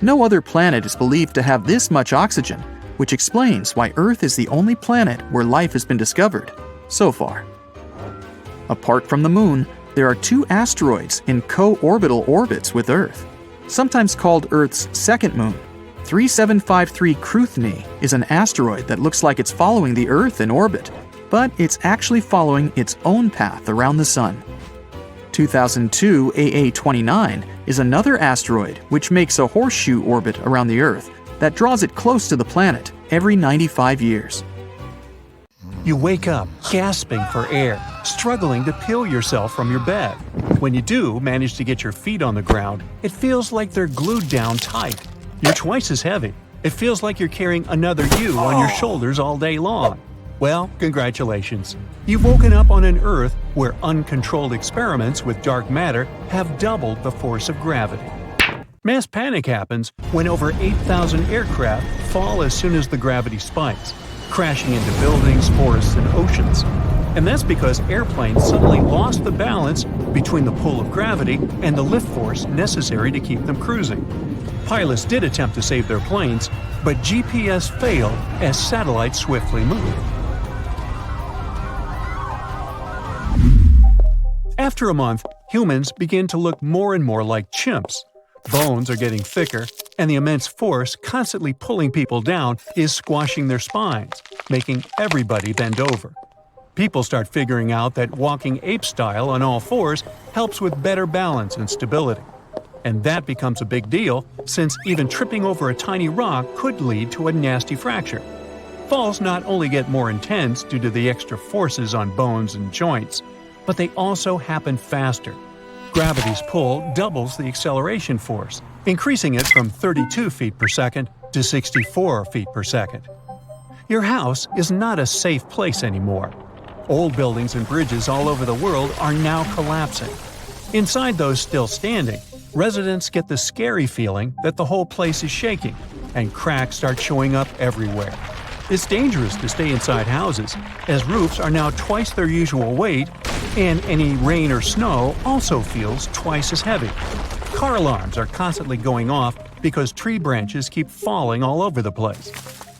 Speaker 3: No other planet is believed to have this much oxygen, which explains why Earth is the only planet where life has been discovered so far. Apart from the Moon, there are 2 asteroids in co-orbital orbits with Earth, sometimes called Earth's second moon. 3753 Cruithne is an asteroid that looks like it's following the Earth in orbit, but it's actually following its own path around the Sun. 2002 AA29 is another asteroid which makes a horseshoe orbit around the Earth that draws it close to the planet every 95 years.
Speaker 2: You wake up, gasping for air, struggling to peel yourself from your bed. When you do manage to get your feet on the ground, it feels like they're glued down tight. You're twice as heavy. It feels like you're carrying another you on your shoulders all day long. Well, congratulations. You've woken up on an Earth where uncontrolled experiments with dark matter have doubled the force of gravity. Mass panic happens when over 8,000 aircraft fall as soon as the gravity spikes, crashing into buildings, forests, and oceans. And that's because airplanes suddenly lost the balance between the pull of gravity and the lift force necessary to keep them cruising. Pilots did attempt to save their planes, but GPS failed as satellites swiftly moved. After a month, humans begin to look more and more like chimps. Bones are getting thicker, and the immense force constantly pulling people down is squashing their spines, making everybody bend over. People start figuring out that walking ape-style on all fours helps with better balance and stability. And that becomes a big deal, since even tripping over a tiny rock could lead to a nasty fracture. Falls not only get more intense due to the extra forces on bones and joints, but they also happen faster. Gravity's pull doubles the acceleration force, increasing it from 32 feet per second to 64 feet per second. Your house is not a safe place anymore. Old buildings and bridges all over the world are now collapsing. Inside those still standing, residents get the scary feeling that the whole place is shaking, and cracks start showing up everywhere. It's dangerous to stay inside houses, as roofs are now twice their usual weight, and any rain or snow also feels twice as heavy. Car alarms are constantly going off because tree branches keep falling all over the place.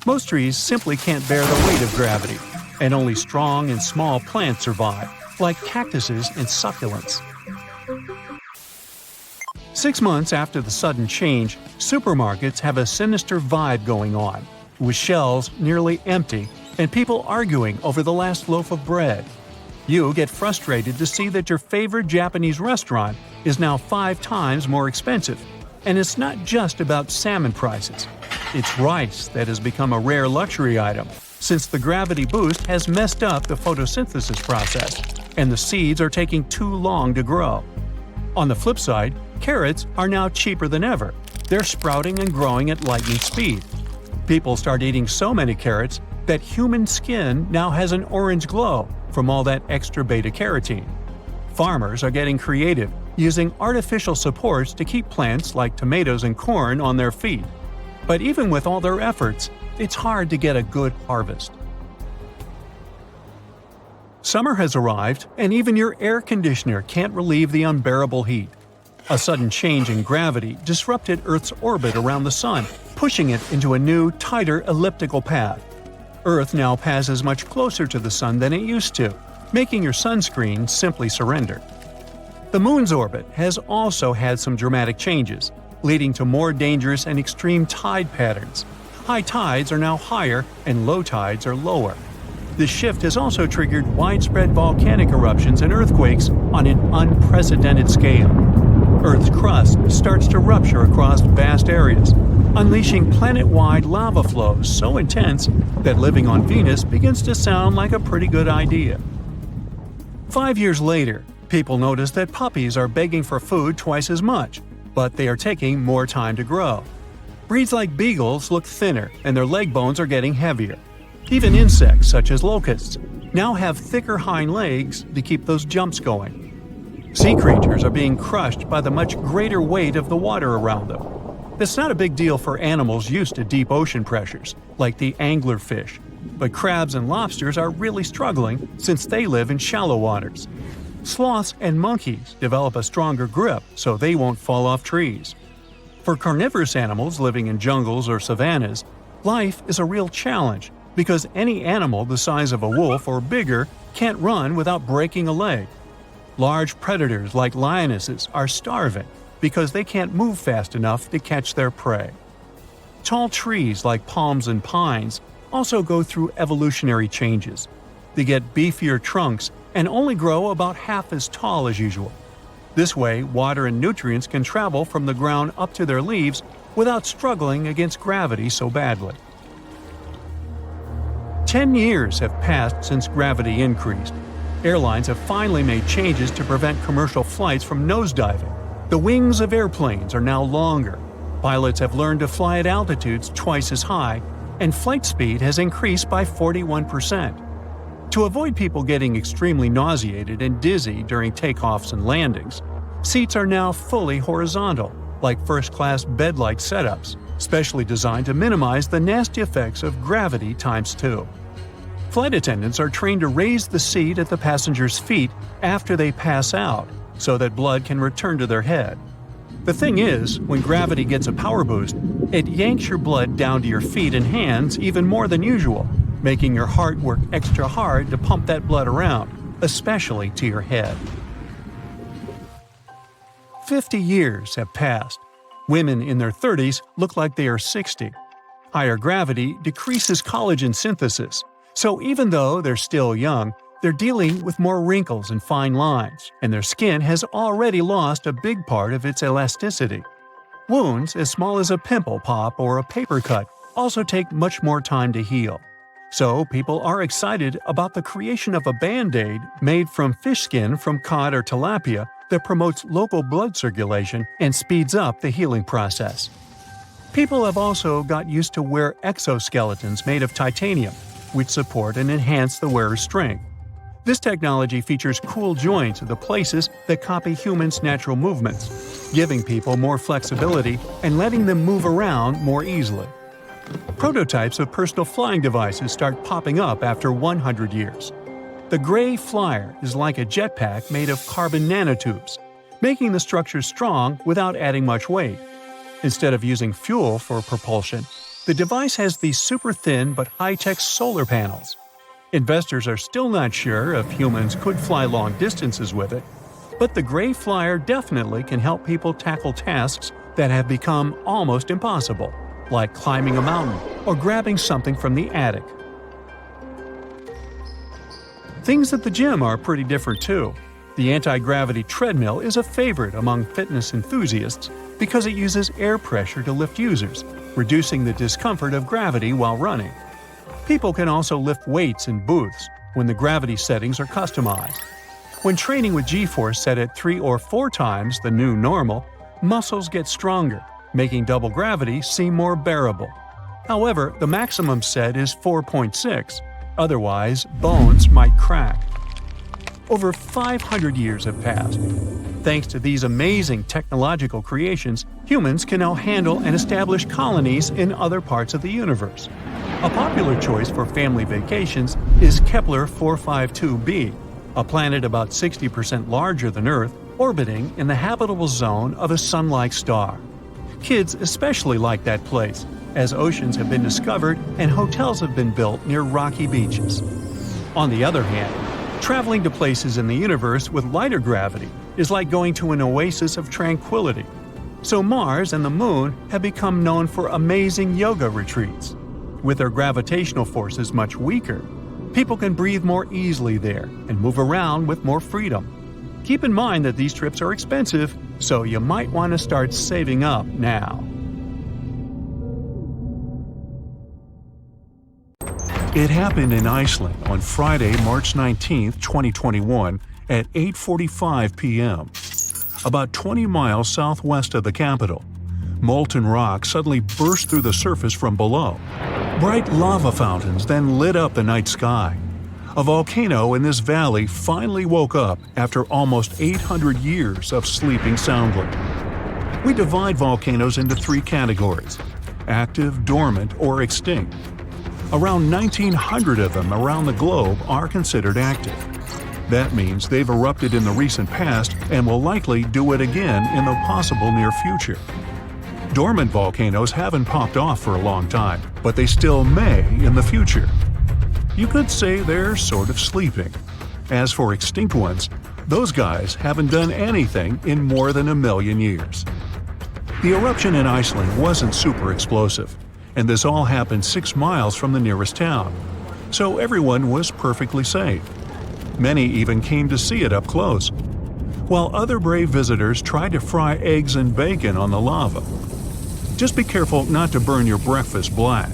Speaker 2: Most trees simply can't bear the weight of gravity, and only strong and small plants survive, like cactuses and succulents. 6 months after the sudden change, supermarkets have a sinister vibe going on, with shelves nearly empty and people arguing over the last loaf of bread. You get frustrated to see that your favorite Japanese restaurant is now 5 times more expensive. And it's not just about salmon prices. It's rice that has become a rare luxury item, since the gravity boost has messed up the photosynthesis process, and the seeds are taking too long to grow. On the flip side, carrots are now cheaper than ever. They're sprouting and growing at lightning speed. People start eating so many carrots that human skin now has an orange glow from all that extra beta-carotene. Farmers are getting creative, using artificial supports to keep plants like tomatoes and corn on their feet. But even with all their efforts, it's hard to get a good harvest. Summer has arrived, and even your air conditioner can't relieve the unbearable heat. A sudden change in gravity disrupted Earth's orbit around the Sun, pushing it into a new, tighter elliptical path. Earth now passes much closer to the Sun than it used to, making your sunscreen simply surrender. The Moon's orbit has also had some dramatic changes, leading to more dangerous and extreme tide patterns. High tides are now higher and low tides are lower. This shift has also triggered widespread volcanic eruptions and earthquakes on an unprecedented scale. Earth's crust starts to rupture across vast areas, unleashing planet-wide lava flows so intense that living on Venus begins to sound like a pretty good idea. 5 years later, people notice that puppies are begging for food twice as much, but they are taking more time to grow. Breeds like beagles look thinner and their leg bones are getting heavier. Even insects, such as locusts, now have thicker hind legs to keep those jumps going. Sea creatures are being crushed by the much greater weight of the water around them. That's not a big deal for animals used to deep ocean pressures, like the anglerfish, but crabs and lobsters are really struggling since they live in shallow waters. Sloths and monkeys develop a stronger grip so they won't fall off trees. For carnivorous animals living in jungles or savannas, life is a real challenge because any animal the size of a wolf or bigger can't run without breaking a leg. Large predators like lionesses are starving because they can't move fast enough to catch their prey. Tall trees like palms and pines also go through evolutionary changes. They get beefier trunks and only grow about half as tall as usual. This way, water and nutrients can travel from the ground up to their leaves without struggling against gravity so badly. 10 years have passed since gravity increased. Airlines have finally made changes to prevent commercial flights from nosediving. The wings of airplanes are now longer. Pilots have learned to fly at altitudes twice as high, and flight speed has increased by 41%. To avoid people getting extremely nauseated and dizzy during takeoffs and landings, seats are now fully horizontal, like first-class bed-like setups, specially designed to minimize the nasty effects of gravity times 2. Flight attendants are trained to raise the seat at the passenger's feet after they pass out, so that blood can return to their head. The thing is, when gravity gets a power boost, it yanks your blood down to your feet and hands even more than usual, making your heart work extra hard to pump that blood around, especially to your head. 50 years have passed. Women in their 30s look like they are 60. Higher gravity decreases collagen synthesis, so even though they're still young, they're dealing with more wrinkles and fine lines, and their skin has already lost a big part of its elasticity. Wounds as small as a pimple pop or a paper cut also take much more time to heal. So people are excited about the creation of a Band-Aid made from fish skin from cod or tilapia that promotes local blood circulation and speeds up the healing process. People have also got used to wear exoskeletons made of titanium, which support and enhance the wearer's strength. This technology features cool joints at the places that copy humans' natural movements, giving people more flexibility and letting them move around more easily. Prototypes of personal flying devices start popping up after 100 years. The Gray Flyer is like a jetpack made of carbon nanotubes, making the structure strong without adding much weight. Instead of using fuel for propulsion, the device has these super-thin but high-tech solar panels. Investors are still not sure if humans could fly long distances with it, but the Gray Flyer definitely can help people tackle tasks that have become almost impossible, like climbing a mountain or grabbing something from the attic. Things at the gym are pretty different too. The anti-gravity treadmill is a favorite among fitness enthusiasts because it uses air pressure to lift users, reducing the discomfort of gravity while running. People can also lift weights in booths when the gravity settings are customized. When training with G-force set at 3 or 4 times the new normal, muscles get stronger, making double gravity seem more bearable. However, the maximum set is 4.6, otherwise bones might crack. Over 500 years have passed. Thanks to these amazing technological creations, humans can now handle and establish colonies in other parts of the universe. A popular choice for family vacations is Kepler 452b, a planet about 60% larger than Earth, orbiting in the habitable zone of a sun-like star. Kids especially like that place, as oceans have been discovered and hotels have been built near rocky beaches. On the other hand, traveling to places in the universe with lighter gravity is like going to an oasis of tranquility. So Mars and the Moon have become known for amazing yoga retreats. With their gravitational forces much weaker, people can breathe more easily there and move around with more freedom. Keep in mind that these trips are expensive, so you might want to start saving up now. It happened in Iceland on Friday, March 19, 2021 at 8:45 p.m. About 20 miles southwest of the capital. Molten rock suddenly burst through the surface from below. Bright lava fountains then lit up the night sky. A volcano in this valley finally woke up after almost 800 years of sleeping soundly. We divide volcanoes into three categories: active, dormant, or extinct. Around 1,900 of them around the globe are considered active. That means they've erupted in the recent past and will likely do it again in the possible near future. Dormant volcanoes haven't popped off for a long time, but they still may in the future. You could say they're sort of sleeping. As for extinct ones, those guys haven't done anything in more than 1 million years. The eruption in Iceland wasn't super explosive, and this all happened 6 miles from the nearest town, so everyone was perfectly safe. Many even came to see it up close, while other brave visitors tried to fry eggs and bacon on the lava. Just be careful not to burn your breakfast black.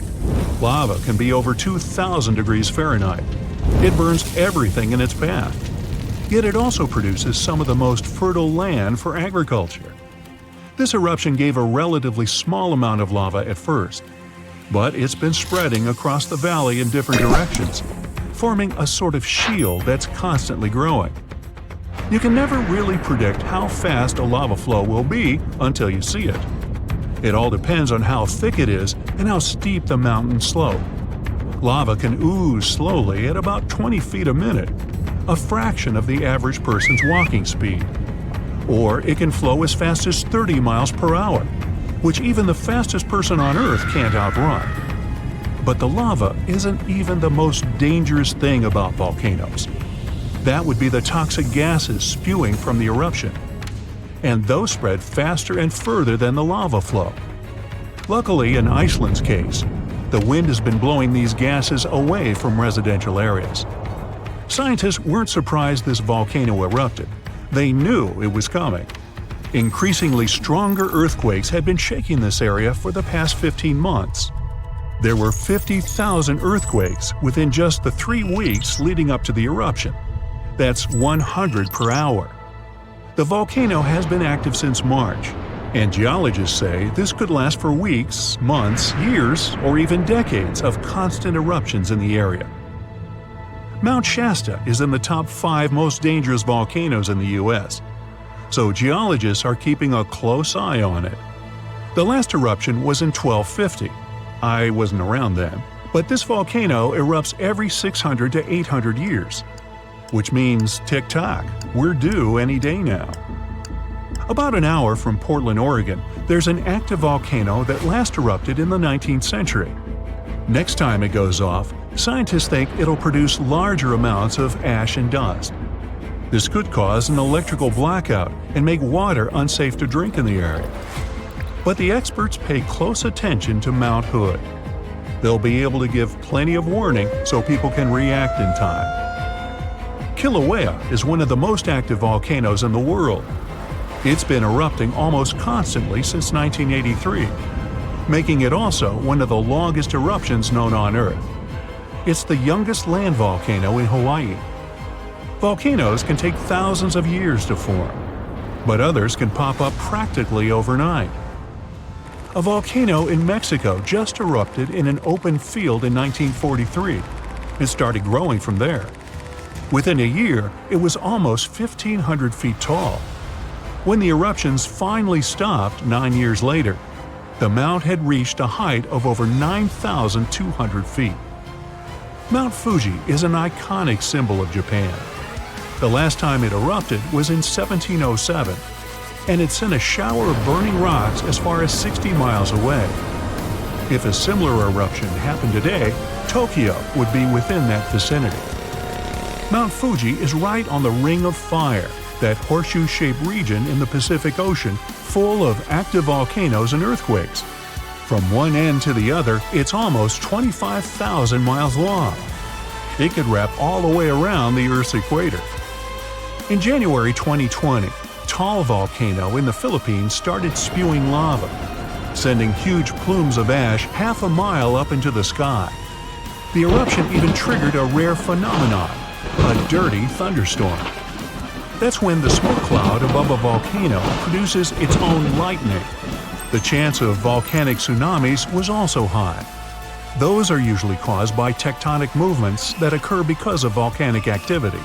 Speaker 2: Lava can be over 2,000 degrees Fahrenheit. It burns everything in its path. Yet it also produces some of the most fertile land for agriculture. This eruption gave a relatively small amount of lava at first, but it's been spreading across the valley in different directions, forming a sort of shield that's constantly growing. You can never really predict how fast a lava flow will be until you see it. It all depends on how thick it is and how steep the mountain slope. Lava can ooze slowly at about 20 feet a minute, a fraction of the average person's walking speed. Or it can flow as fast as 30 miles per hour, which even the fastest person on Earth can't outrun. But the lava isn't even the most dangerous thing about volcanoes. That would be the toxic gases spewing from the eruption. And those spread faster and further than the lava flow. Luckily, in Iceland's case, the wind has been blowing these gases away from residential areas. Scientists weren't surprised this volcano erupted. They knew it was coming. Increasingly stronger earthquakes had been shaking this area for the past 15 months. There were 50,000 earthquakes within just the 3 weeks leading up to the eruption. That's 100 per hour. The volcano has been active since March, and geologists say this could last for weeks, months, years, or even decades of constant eruptions in the area. Mount Shasta is in the top 5 most dangerous volcanoes in the U.S., so geologists are keeping a close eye on it. The last eruption was in 1250. I wasn't around then, but this volcano erupts every 600 to 800 years. Which means tick-tock, we're due any day now. About an hour from Portland, Oregon, there's an active volcano that last erupted in the 19th century. Next time it goes off, scientists think it'll produce larger amounts of ash and dust. This could cause an electrical blackout and make water unsafe to drink in the area. But the experts pay close attention to Mount Hood. They'll be able to give plenty of warning so people can react in time. Kilauea is one of the most active volcanoes in the world. It's been erupting almost constantly since 1983, making it also one of the longest eruptions known on Earth. It's the youngest land volcano in Hawaii. Volcanoes can take thousands of years to form, but others can pop up practically overnight. A volcano in Mexico just erupted in an open field in 1943 and started growing from there. Within a year, it was almost 1,500 feet tall. When the eruptions finally stopped 9 years later, the mount had reached a height of over 9,200 feet. Mount Fuji is an iconic symbol of Japan. The last time it erupted was in 1707, and it sent a shower of burning rocks as far as 60 miles away. If a similar eruption happened today, Tokyo would be within that vicinity. Mount Fuji is right on the Ring of Fire, that horseshoe-shaped region in the Pacific Ocean full of active volcanoes and earthquakes. From one end to the other, it's almost 25,000 miles long. It could wrap all the way around the Earth's equator. In January 2020, Taal volcano in the Philippines started spewing lava, sending huge plumes of ash half a mile up into the sky. The eruption even triggered a rare phenomenon, a dirty thunderstorm. That's when the smoke cloud above a volcano produces its own lightning. The chance of volcanic tsunamis was also high. Those are usually caused by tectonic movements that occur because of volcanic activity.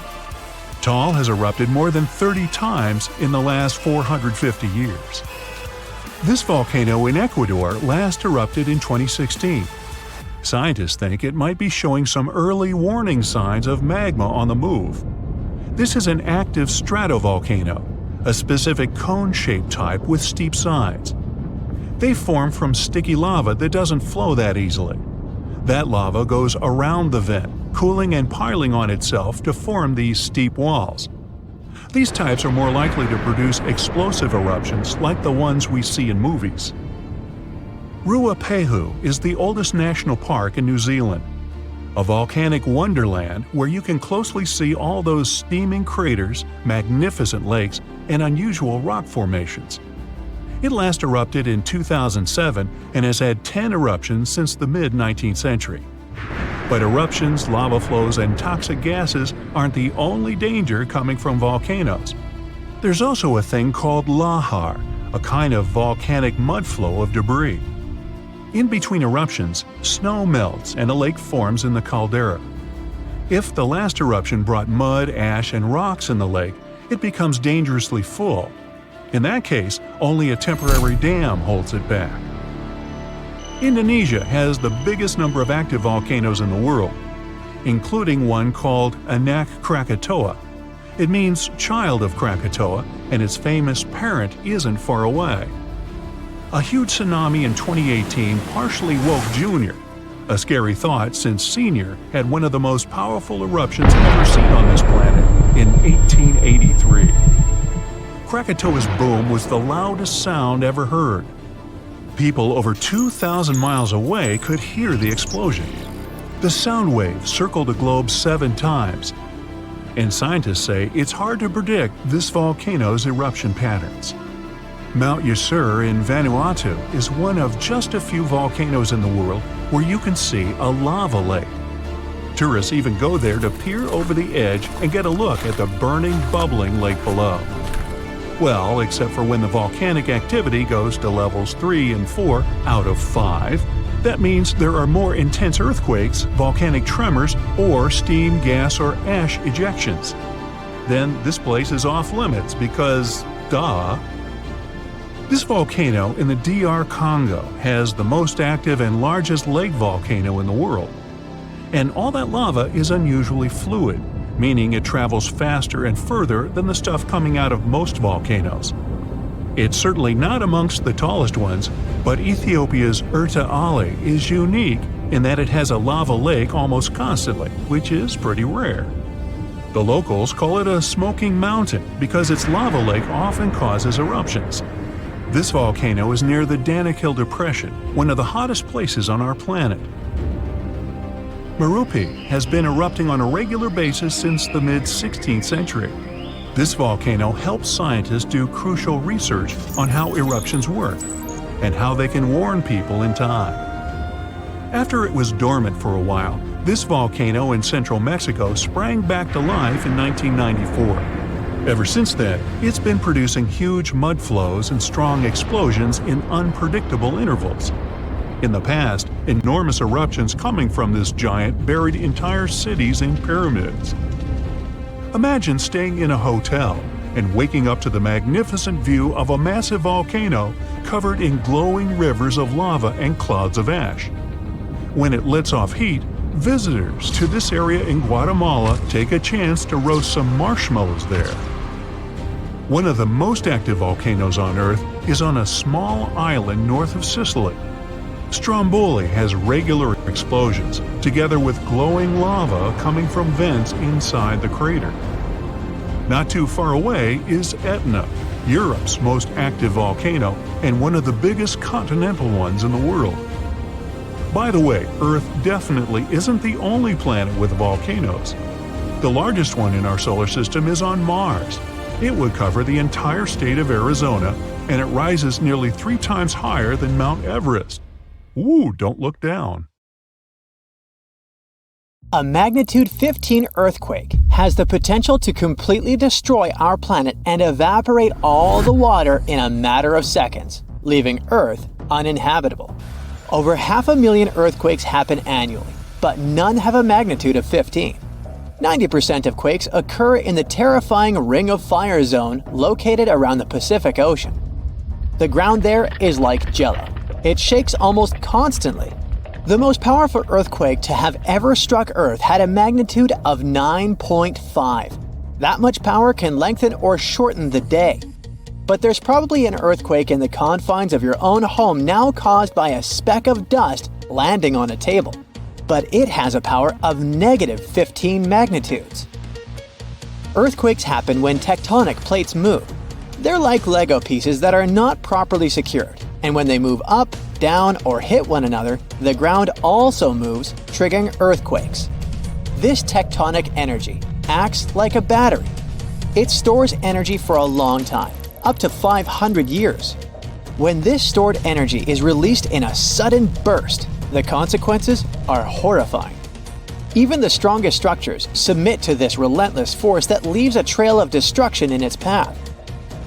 Speaker 2: Tal has erupted more than 30 times in the last 450 years. This volcano in Ecuador last erupted in 2016. Scientists think it might be showing some early warning signs of magma on the move. This is an active stratovolcano, a specific cone-shaped type with steep sides. They form from sticky lava that doesn't flow that easily. That lava goes around the vent, cooling and piling on itself to form these steep walls. These types are more likely to produce explosive eruptions like the ones we see in movies. Ruapehu is the oldest national park in New Zealand, a volcanic wonderland where you can closely see all those steaming craters, magnificent lakes, and unusual rock formations. It last erupted in 2007 and has had 10 eruptions since the mid-19th century. But eruptions, lava flows, and toxic gases aren't the only danger coming from volcanoes. There's also a thing called lahar, a kind of volcanic mud flow of debris. In between eruptions, snow melts and a lake forms in the caldera. If the last eruption brought mud, ash, and rocks in the lake, it becomes dangerously full. In that case, only a temporary dam holds it back. Indonesia has the biggest number of active volcanoes in the world, including one called Anak Krakatoa. It means child of Krakatoa, and its famous parent isn't far away. A huge tsunami in 2018 partially woke Junior, a scary thought since Senior had one of the most powerful eruptions ever seen on this planet in 1883. Krakatoa's boom was the loudest sound ever heard. People over 2,000 miles away could hear the explosion. The sound wave circled the globe 7 times, and scientists say it's hard to predict this volcano's eruption patterns. Mount Yasur in Vanuatu is one of just a few volcanoes in the world where you can see a lava lake. Tourists even go there to peer over the edge and get a look at the burning, bubbling lake below. Well, except for when the volcanic activity goes to levels 3 and 4 out of 5. That means there are more intense earthquakes, volcanic tremors, or steam, gas, or ash ejections. Then this place is off limits because, duh. This volcano in the DR Congo has the most active and largest lake volcano in the world. And all that lava is unusually fluid, meaning it travels faster and further than the stuff coming out of most volcanoes. It's certainly not amongst the tallest ones, but Ethiopia's Erta Ali is unique in that it has a lava lake almost constantly, which is pretty rare. The locals call it a smoking mountain because its lava lake often causes eruptions. This volcano is near the Danakil Depression, one of the hottest places on our planet. Merupi has been erupting on a regular basis since the mid-16th century. This volcano helps scientists do crucial research on how eruptions work and how they can warn people in time. After it was dormant for a while, this volcano in central Mexico sprang back to life in 1994. Ever since then, it's been producing huge mud flows and strong explosions in unpredictable intervals. In the past, enormous eruptions coming from this giant buried entire cities in pyramids. Imagine staying in a hotel and waking up to the magnificent view of a massive volcano covered in glowing rivers of lava and clouds of ash. When it lets off heat, visitors to this area in Guatemala take a chance to roast some marshmallows there. One of the most active volcanoes on Earth is on a small island north of Sicily. Stromboli has regular explosions, together with glowing lava coming from vents inside the crater. Not too far away is Etna, Europe's most active volcano and one of the biggest continental ones in the world. By the way, Earth definitely isn't the only planet with volcanoes. The largest one in our solar system is on Mars. It would cover the entire state of Arizona, and it rises nearly 3 times higher than Mount Everest. Ooh, don't look down.
Speaker 1: A magnitude 15 earthquake has the potential to completely destroy our planet and evaporate all the water in a matter of seconds, leaving Earth uninhabitable. Over 500,000 earthquakes happen annually, but none have a magnitude of 15. 90% of quakes occur in the terrifying Ring of Fire zone located around the Pacific Ocean. The ground there is like jello. It shakes almost constantly. The most powerful earthquake to have ever struck Earth had a magnitude of 9.5. That much power can lengthen or shorten the day. But there's probably an earthquake in the confines of your own home now caused by a speck of dust landing on a table. But it has a power of -15 magnitudes. Earthquakes happen when tectonic plates move. They're like Lego pieces that are not properly secured, and when they move up, down, or hit one another, the ground also moves, triggering earthquakes. This tectonic energy acts like a battery. It stores energy for a long time, up to 500 years. When this stored energy is released in a sudden burst, the consequences are horrifying. Even the strongest structures submit to this relentless force that leaves a trail of destruction in its path.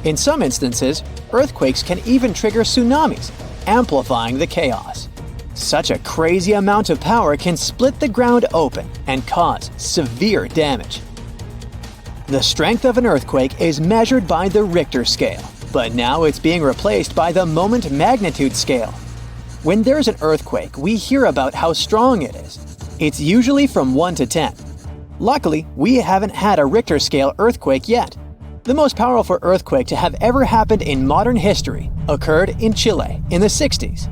Speaker 1: In some instances, earthquakes can even trigger tsunamis, amplifying the chaos. Such a crazy amount of power can split the ground open and cause severe damage. The strength of an earthquake is measured by the Richter scale, but now it's being replaced by the moment magnitude scale. When there's an earthquake, we hear about how strong it is. It's usually from 1 to 10. Luckily, we haven't had a Richter scale earthquake yet. The most powerful earthquake to have ever happened in modern history occurred in Chile in the 60s.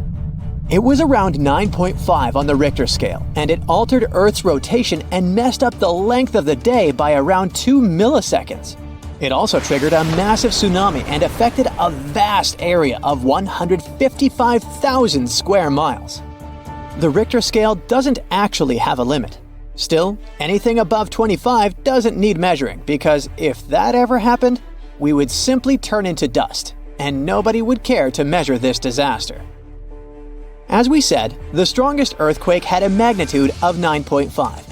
Speaker 1: It was around 9.5 on the Richter scale, and it altered Earth's rotation and messed up the length of the day by around 2 milliseconds. It also triggered a massive tsunami and affected a vast area of 155,000 square miles. The Richter scale doesn't actually have a limit. Still, anything above 25 doesn't need measuring, because if that ever happened, we would simply turn into dust, and nobody would care to measure this disaster. As we said, the strongest earthquake had a magnitude of 9.5.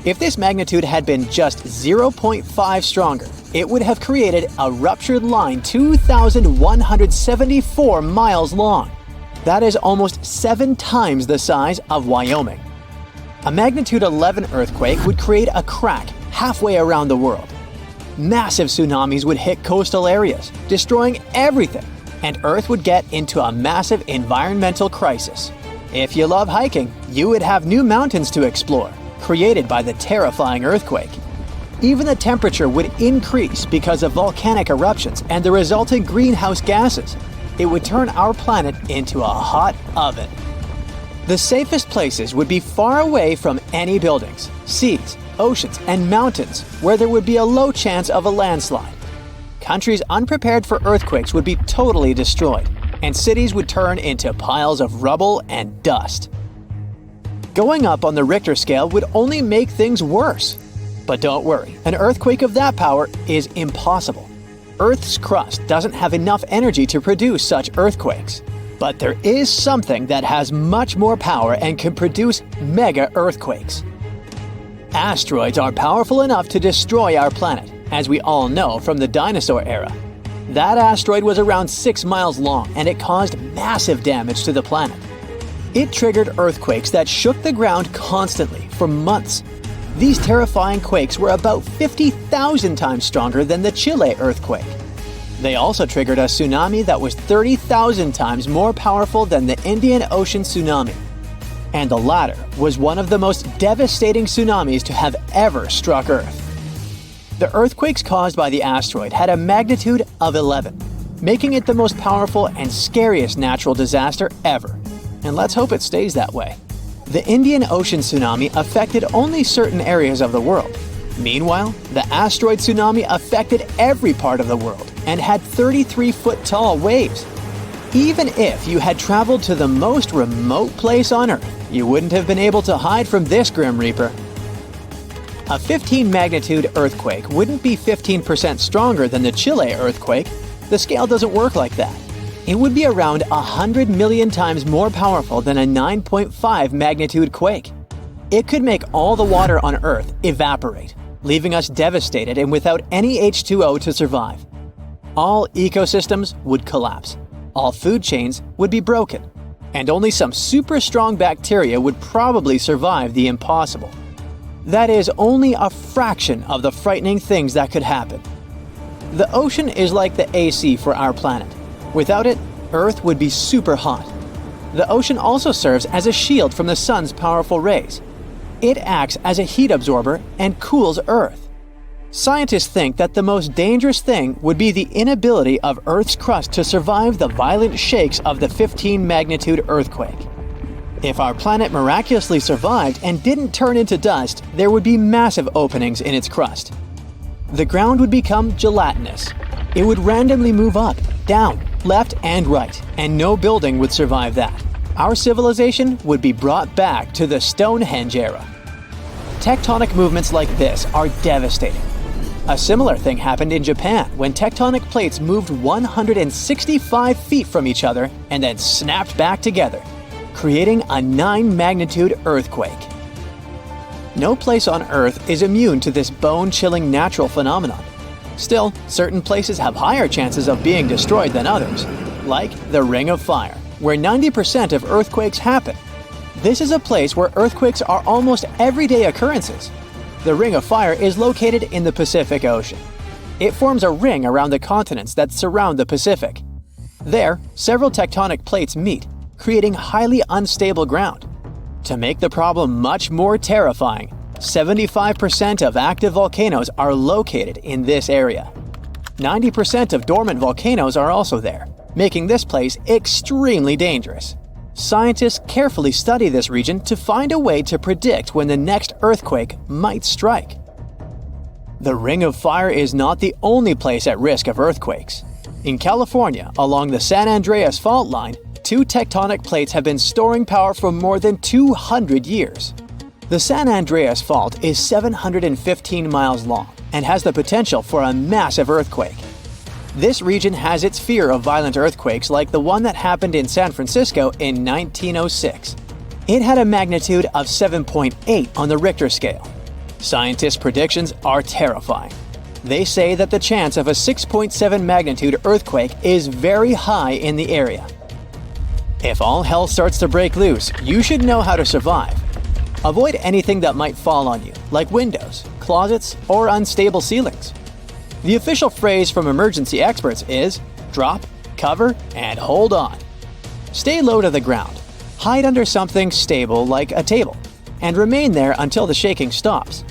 Speaker 1: If this magnitude had been just 0.5 stronger, it would have created a ruptured line 2,174 miles long. That is almost 7 times the size of Wyoming. A magnitude 11 earthquake would create a crack halfway around the world. Massive tsunamis would hit coastal areas, destroying everything, and Earth would get into a massive environmental crisis. If you love hiking, you would have new mountains to explore, created by the terrifying earthquake. Even the temperature would increase because of volcanic eruptions and the resulting greenhouse gases. It would turn our planet into a hot oven. The safest places would be far away from any buildings, seas, oceans, and mountains where there would be a low chance of a landslide. Countries unprepared for earthquakes would be totally destroyed, and cities would turn into piles of rubble and dust. Going up on the Richter scale would only make things worse. But don't worry, an earthquake of that power is impossible. Earth's crust doesn't have enough energy to produce such earthquakes. But there is something that has much more power and can produce mega earthquakes. Asteroids are powerful enough to destroy our planet, as we all know from the dinosaur era. That asteroid was around 6 miles long, and it caused massive damage to the planet. It triggered earthquakes that shook the ground constantly for months. These terrifying quakes were about 50,000 times stronger than the Chile earthquake. They also triggered a tsunami that was 30,000 times more powerful than the Indian Ocean tsunami. And the latter was one of the most devastating tsunamis to have ever struck Earth. The earthquakes caused by the asteroid had a magnitude of 11, making it the most powerful and scariest natural disaster ever. And let's hope it stays that way. The Indian Ocean tsunami affected only certain areas of the world. Meanwhile, the asteroid tsunami affected every part of the world and had 33-foot-tall waves. Even if you had traveled to the most remote place on Earth, you wouldn't have been able to hide from this Grim Reaper. A 15-magnitude earthquake wouldn't be 15% stronger than the Chile earthquake. The scale doesn't work like that. It would be around 100 million times more powerful than a 9.5 magnitude quake. It could make all the water on Earth evaporate, leaving us devastated and without any H2O to survive. All ecosystems would collapse. All food chains would be broken. and only some super strong bacteria would probably survive the impossible. That is only a fraction of the frightening things that could happen. The ocean is like the AC for our planet. Without it, Earth would be super hot. The ocean also serves as a shield from the sun's powerful rays. It acts as a heat absorber and cools Earth. Scientists think that the most dangerous thing would be the inability of Earth's crust to survive the violent shakes of the 15-magnitude earthquake. If our planet miraculously survived and didn't turn into dust, there would be massive openings in its crust. The ground would become gelatinous. It would randomly move up, down, left, and right, and no building would survive that. Our civilization would be brought back to the Stonehenge era. Tectonic movements like this are devastating. A similar thing happened in Japan when tectonic plates moved 165 feet from each other and then snapped back together, creating a 9-magnitude earthquake. No place on Earth is immune to this bone-chilling natural phenomenon. Still, certain places have higher chances of being destroyed than others, like the Ring of Fire, where 90% of earthquakes happen. This is a place where earthquakes are almost everyday occurrences. The Ring of Fire is located in the Pacific Ocean. It forms a ring around the continents that surround the Pacific. There, several tectonic plates meet, creating highly unstable ground. To make the problem much more terrifying, 75% of active volcanoes are located in this area. 90% of dormant volcanoes are also there, making this place extremely dangerous. Scientists carefully study this region to find a way to predict when the next earthquake might strike. The Ring of Fire is not the only place at risk of earthquakes. In California, along the San Andreas fault line, 2 tectonic plates have been storing power for more than 200 years. The San Andreas Fault is 715 miles long and has the potential for a massive earthquake. This region has its fear of violent earthquakes like the one that happened in San Francisco in 1906. It had a magnitude of 7.8 on the Richter scale. Scientists' predictions are terrifying. They say that the chance of a 6.7 magnitude earthquake is very high in the area. If all hell starts to break loose, you should know how to survive. Avoid anything that might fall on you, like windows, closets, or unstable ceilings. The official phrase from emergency experts is drop, cover, and hold on. Stay low to the ground. Hide under something stable like a table, and remain there until the shaking stops.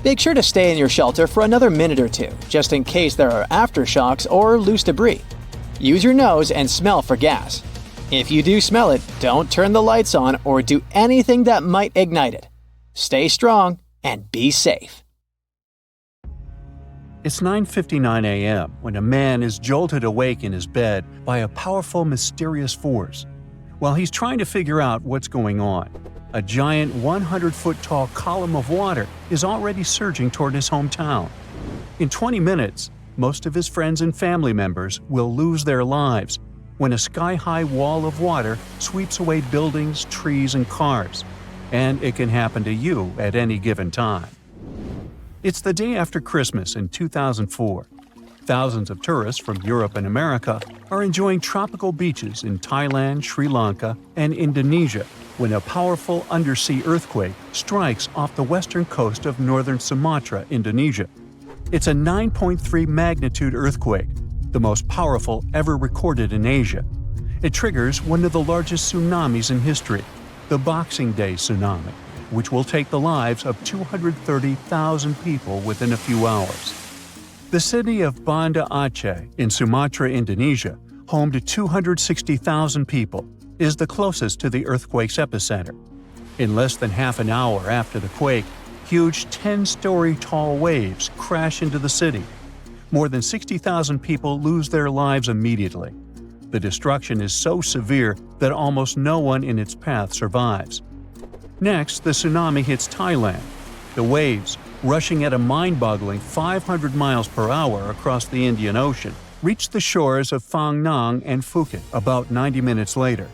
Speaker 1: Make sure to stay in your shelter for another minute or two, just in case there are aftershocks or loose debris. Use your nose and smell for gas. If you do smell it, don't turn the lights on or do anything that might ignite it. Stay strong and be safe.
Speaker 2: It's 9:59 a.m. when a man is jolted awake in his bed by a powerful, mysterious force. While he's trying to figure out what's going on, a giant 100-foot-tall column of water is already surging toward his hometown. In 20 minutes, most of his friends and family members will lose their lives when a sky-high wall of water sweeps away buildings, trees, and cars. And it can happen to you at any given time. It's the day after Christmas in 2004. Thousands of tourists from Europe and America are enjoying tropical beaches in Thailand, Sri Lanka, and Indonesia when a powerful undersea earthquake strikes off the western coast of northern Sumatra, Indonesia. It's a 9.3 magnitude earthquake, the most powerful ever recorded in Asia. It triggers one of the largest tsunamis in history, the Boxing Day tsunami, which will take the lives of 230,000 people within a few hours. The city of Banda Aceh in Sumatra, Indonesia, home to 260,000 people, is the closest to the earthquake's epicenter. In less than half an hour after the quake, huge 10-story tall waves crash into the city. More than 60,000 people lose their lives immediately. The destruction is so severe that almost no one in its path survives. Next, the tsunami hits Thailand. The waves, rushing at a mind-boggling 500 miles per hour across the Indian Ocean, reach the shores of Phang Nang and Phuket about 90 minutes later.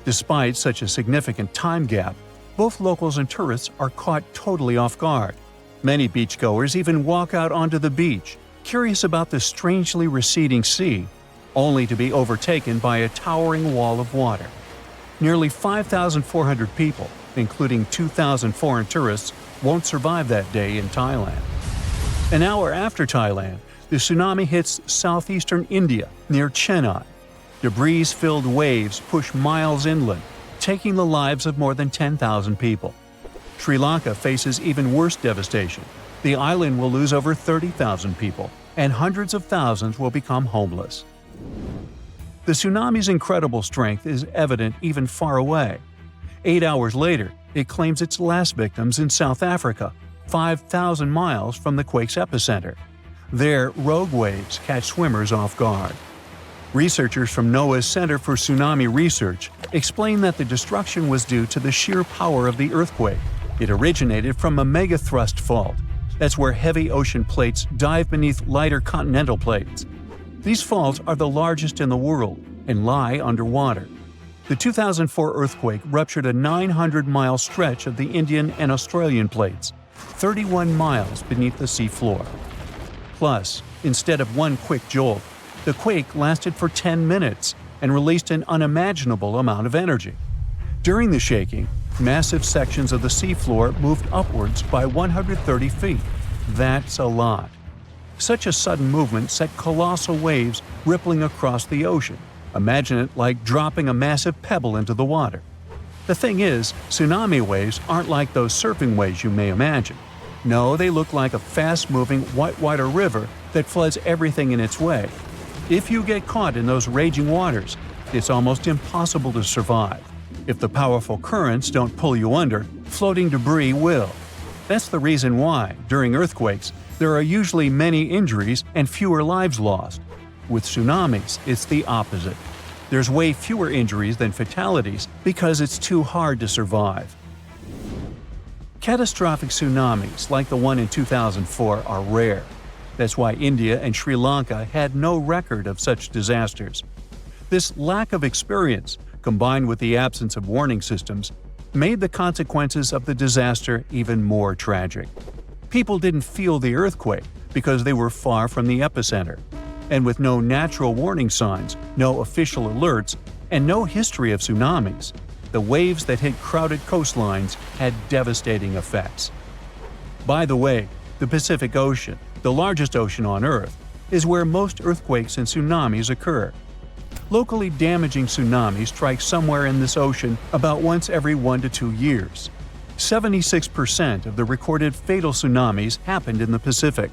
Speaker 2: Despite such a significant time gap, both locals and tourists are caught totally off guard. Many beachgoers even walk out onto the beach, curious about the strangely receding sea, only to be overtaken by a towering wall of water. Nearly 5,400 people, including 2,000 foreign tourists, won't survive that day in Thailand. An hour after Thailand, the tsunami hits southeastern India near Chennai. Debris-filled waves push miles inland, taking the lives of more than 10,000 people. Sri Lanka faces even worse devastation. The island will lose over 30,000 people, and hundreds of thousands will become homeless. The tsunami's incredible strength is evident even far away. 8 hours later, it claims its last victims in South Africa, 5,000 miles from the quake's epicenter. There, rogue waves catch swimmers off guard. Researchers from NOAA's Center for Tsunami Research explain that the destruction was due to the sheer power of the earthquake. It originated from a megathrust fault. That's where heavy ocean plates dive beneath lighter continental plates. These faults are the largest in the world and lie underwater. The 2004 earthquake ruptured a 900-mile stretch of the Indian and Australian plates, 31 miles beneath the seafloor. Plus, instead of one quick jolt, the quake lasted for 10 minutes and released an unimaginable amount of energy. During the shaking, massive sections of the seafloor moved upwards by 130 feet. That's a lot. Such a sudden movement set colossal waves rippling across the ocean. Imagine it like dropping a massive pebble into the water. The thing is, tsunami waves aren't like those surfing waves you may imagine. No, they look like a fast-moving whitewater river that floods everything in its way. If you get caught in those raging waters, it's almost impossible to survive. If the powerful currents don't pull you under, floating debris will. That's the reason why, during earthquakes, there are usually many injuries and fewer lives lost. With tsunamis, it's the opposite. There's way fewer injuries than fatalities because it's too hard to survive. Catastrophic tsunamis like the one in 2004 are rare. That's why India and Sri Lanka had no record of such disasters. This lack of experience, combined with the absence of warning systems, made the consequences of the disaster even more tragic. People didn't feel the earthquake because they were far from the epicenter. And with no natural warning signs, no official alerts, and no history of tsunamis, the waves that hit crowded coastlines had devastating effects. By the way, the Pacific Ocean, the largest ocean on Earth, is where most earthquakes and tsunamis occur. Locally damaging tsunamis strike somewhere in this ocean about once every 1 to 2 years. 76% of the recorded fatal tsunamis happened in the Pacific.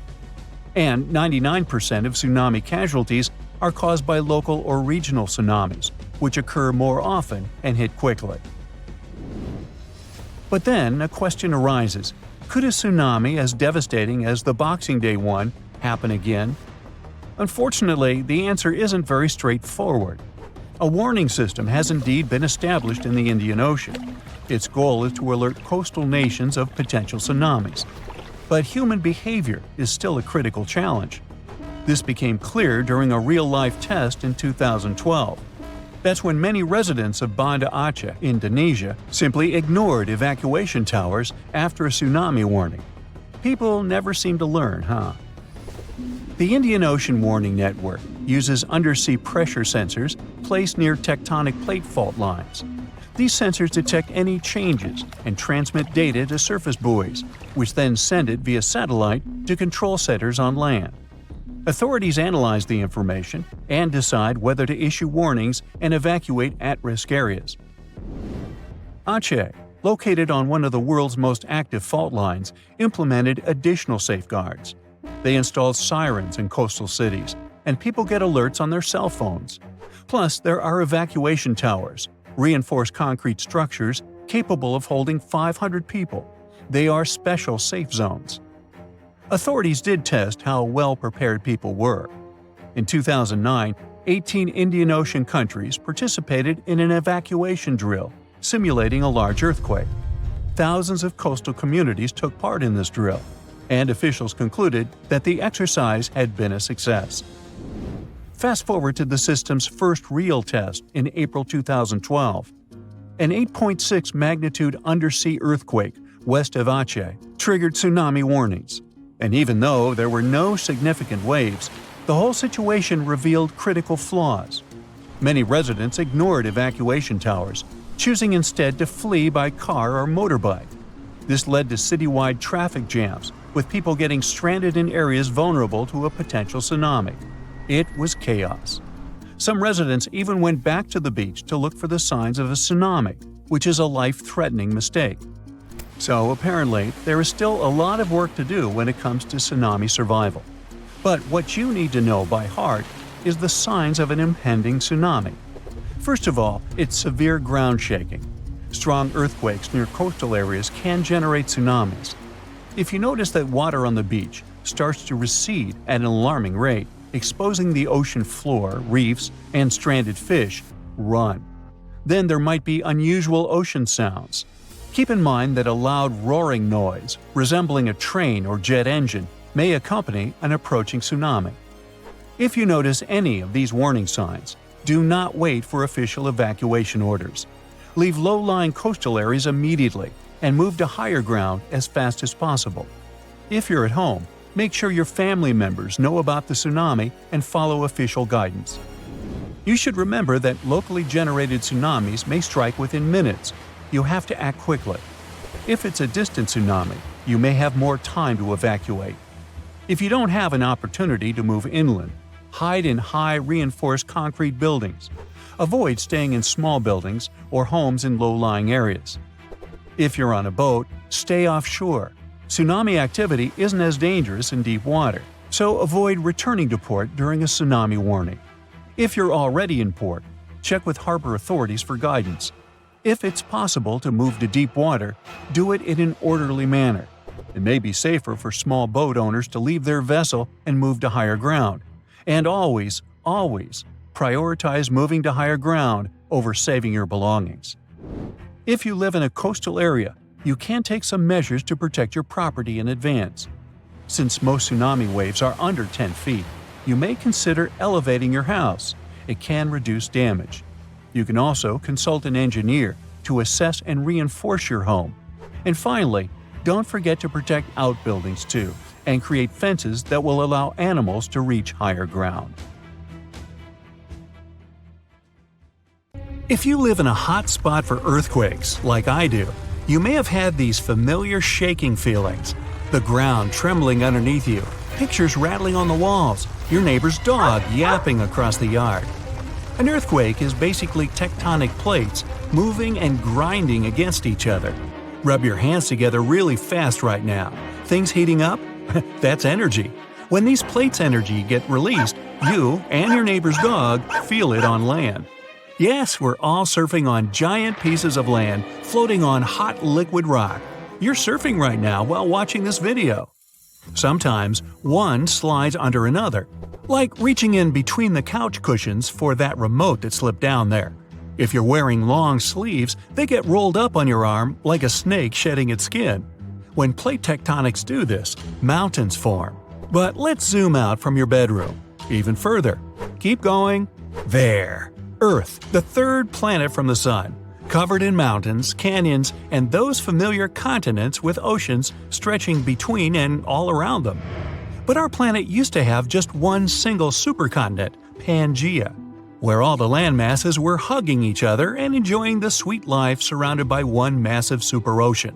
Speaker 2: And 99% of tsunami casualties are caused by local or regional tsunamis, which occur more often and hit quickly. But then a question arises: could a tsunami as devastating as the Boxing Day one happen again? Unfortunately, the answer isn't very straightforward. A warning system has indeed been established in the Indian Ocean. Its goal is to alert coastal nations of potential tsunamis. But human behavior is still a critical challenge. This became clear during a real-life test in 2012. That's when many residents of Banda Aceh, Indonesia, simply ignored evacuation towers after a tsunami warning. People never seem to learn, huh? The Indian Ocean Warning Network uses undersea pressure sensors placed near tectonic plate fault lines. These sensors detect any changes and transmit data to surface buoys, which then send it via satellite to control centers on land. Authorities analyze the information and decide whether to issue warnings and evacuate at-risk areas. Aceh, located on one of the world's most active fault lines, implemented additional safeguards. They installed sirens in coastal cities, and people get alerts on their cell phones. Plus, there are evacuation towers, reinforced concrete structures capable of holding 500 people. They are special safe zones. Authorities did test how well prepared people were. In 2009, 18 Indian Ocean countries participated in an evacuation drill, simulating a large earthquake. Thousands of coastal communities took part in this drill, and officials concluded that the exercise had been a success. Fast forward to the system's first real test in April 2012. An 8.6 magnitude undersea earthquake west of Aceh triggered tsunami warnings. And even though there were no significant waves, the whole situation revealed critical flaws. Many residents ignored evacuation towers, choosing instead to flee by car or motorbike. This led to citywide traffic jams, with people getting stranded in areas vulnerable to a potential tsunami. It was chaos. Some residents even went back to the beach to look for the signs of a tsunami, which is a life-threatening mistake. So apparently, there is still a lot of work to do when it comes to tsunami survival. But what you need to know by heart is the signs of an impending tsunami. First of all, it's severe ground shaking. Strong earthquakes near coastal areas can generate tsunamis. If you notice that water on the beach starts to recede at an alarming rate, exposing the ocean floor, reefs, and stranded fish, run. Then there might be unusual ocean sounds. Keep in mind that a loud roaring noise, resembling a train or jet engine, may accompany an approaching tsunami. If you notice any of these warning signs, do not wait for official evacuation orders. Leave low-lying coastal areas immediately and move to higher ground as fast as possible. If you're at home, make sure your family members know about the tsunami and follow official guidance. You should remember that locally generated tsunamis may strike within minutes. You have to act quickly. If it's a distant tsunami, you may have more time to evacuate. If you don't have an opportunity to move inland, hide in high reinforced concrete buildings. Avoid staying in small buildings or homes in low-lying areas. If you're on a boat, stay offshore. Tsunami activity isn't as dangerous in deep water, so avoid returning to port during a tsunami warning. If you're already in port, check with harbor authorities for guidance. If it's possible to move to deep water, do it in an orderly manner. It may be safer for small boat owners to leave their vessel and move to higher ground. And always, prioritize moving to higher ground over saving your belongings. If you live in a coastal area, you can take some measures to protect your property in advance. Since most tsunami waves are under 10 feet, you may consider elevating your house. It can reduce damage. You can also consult an engineer to assess and reinforce your home. And finally, don't forget to protect outbuildings too, and create fences that will allow animals to reach higher ground. If you live in a hot spot for earthquakes, like I do, you may have had these familiar shaking feelings. The ground trembling underneath you, pictures rattling on the walls, your neighbor's dog yapping across the yard. An earthquake is basically tectonic plates moving and grinding against each other. Rub your hands together really fast right now. Things heating up? That's energy. When these plates' energy get released, you and your neighbor's dog feel it on land. Yes, we're all surfing on giant pieces of land floating on hot liquid rock. You're surfing right now while watching this video. Sometimes one slides under another, like reaching in between the couch cushions for that remote that slipped down there. If you're wearing long sleeves, they get rolled up on your arm like a snake shedding its skin. When plate tectonics do this, mountains form. But let's zoom out from your bedroom. Even further. Keep going. There. Earth, the third planet from the Sun, covered in mountains, canyons, and those familiar continents with oceans stretching between and all around them. But our planet used to have just one single supercontinent, Pangaea, where all the land masses were hugging each other and enjoying the sweet life surrounded by one massive superocean.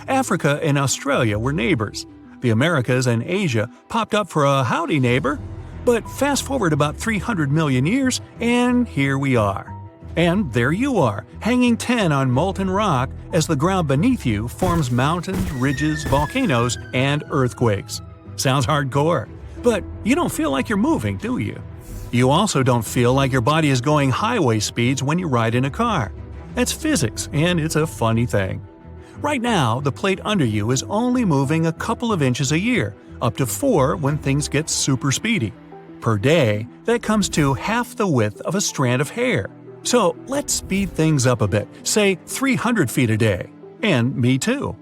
Speaker 2: Africa and Australia were neighbors. The Americas and Asia popped up for a howdy neighbor. But fast forward about 300 million years, and here we are. And there you are, hanging 10 on molten rock as the ground beneath you forms mountains, ridges, volcanoes, and earthquakes. Sounds hardcore, but you don't feel like you're moving, do you? You also don't feel like your body is going highway speeds when you ride in a car. That's physics, and it's a funny thing. Right now, the plate under you is only moving a couple of inches a year, up to 4 when things get super speedy. Per day, that comes to half the width of a strand of hair. So let's speed things up a bit, say 300 feet a day. And me too.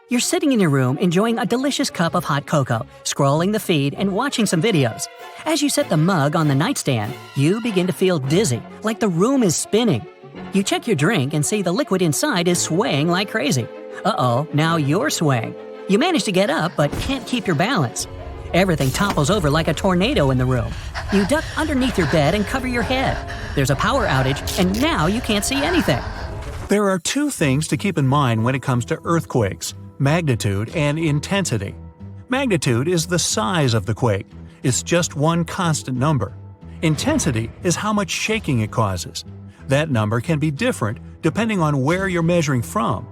Speaker 4: You're sitting in your room enjoying a delicious cup of hot cocoa, scrolling the feed and watching some videos. As you set the mug on the nightstand, you begin to feel dizzy, like the room is spinning. You check your drink and see the liquid inside is swaying like crazy. Uh-oh, now you're swaying. You manage to get up but can't keep your balance. Everything topples over like a tornado in the room. You duck underneath your bed and cover your head. There's a power outage, and now you can't see anything.
Speaker 2: There are two things to keep in mind when it comes to earthquakes: magnitude and intensity. Magnitude is the size of the quake. It's just one constant number. Intensity is how much shaking it causes. That number can be different depending on where you're measuring from.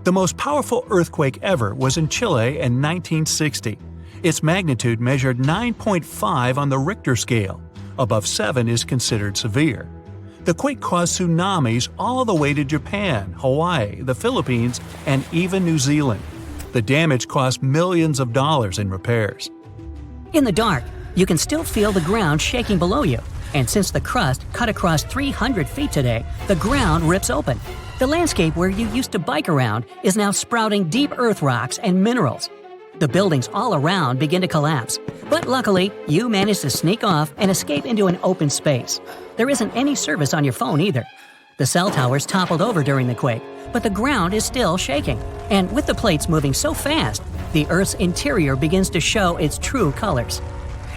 Speaker 2: The most powerful earthquake ever was in Chile in 1960. Its magnitude measured 9.5 on the Richter scale. Above 7 is considered severe. The quake caused tsunamis all the way to Japan, Hawaii, the Philippines, and even New Zealand. The damage cost millions of dollars in repairs.
Speaker 4: In the dark, you can still feel the ground shaking below you. And since the crust cut across 300 feet today, the ground rips open. The landscape where you used to bike around is now sprouting deep earth rocks and minerals. The buildings all around begin to collapse. But luckily, you manage to sneak off and escape into an open space. There isn't any service on your phone either. The cell towers toppled over during the quake, but the ground is still shaking. And with the plates moving so fast, the Earth's interior begins to show its true colors.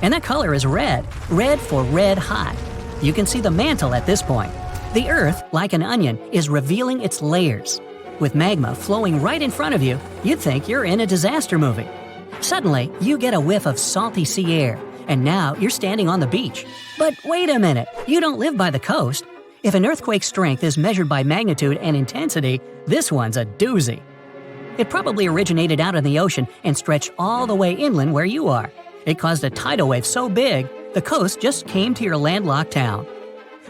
Speaker 4: And that color is red. Red for red hot. You can see the mantle at this point. The Earth, like an onion, is revealing its layers. With magma flowing right in front of you, you'd think you're in a disaster movie. Suddenly, you get a whiff of salty sea air, and now you're standing on the beach. But wait a minute, you don't live by the coast. If an earthquake's strength is measured by magnitude and intensity, this one's a doozy. It probably originated out in the ocean and stretched all the way inland where you are. It caused a tidal wave so big, the coast just came to your landlocked town.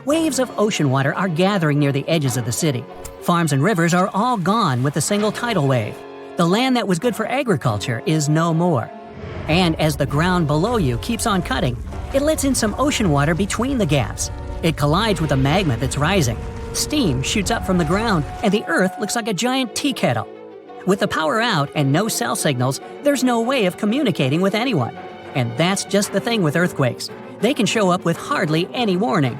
Speaker 4: Waves of ocean water are gathering near the edges of the city. Farms and rivers are all gone with a single tidal wave. The land that was good for agriculture is no more. And as the ground below you keeps on cutting, it lets in some ocean water between the gaps. It collides with the magma that's rising. Steam shoots up from the ground, and the Earth looks like a giant tea kettle. With the power out and no cell signals, there's no way of communicating with anyone. And that's just the thing with earthquakes. They can show up with hardly any warning.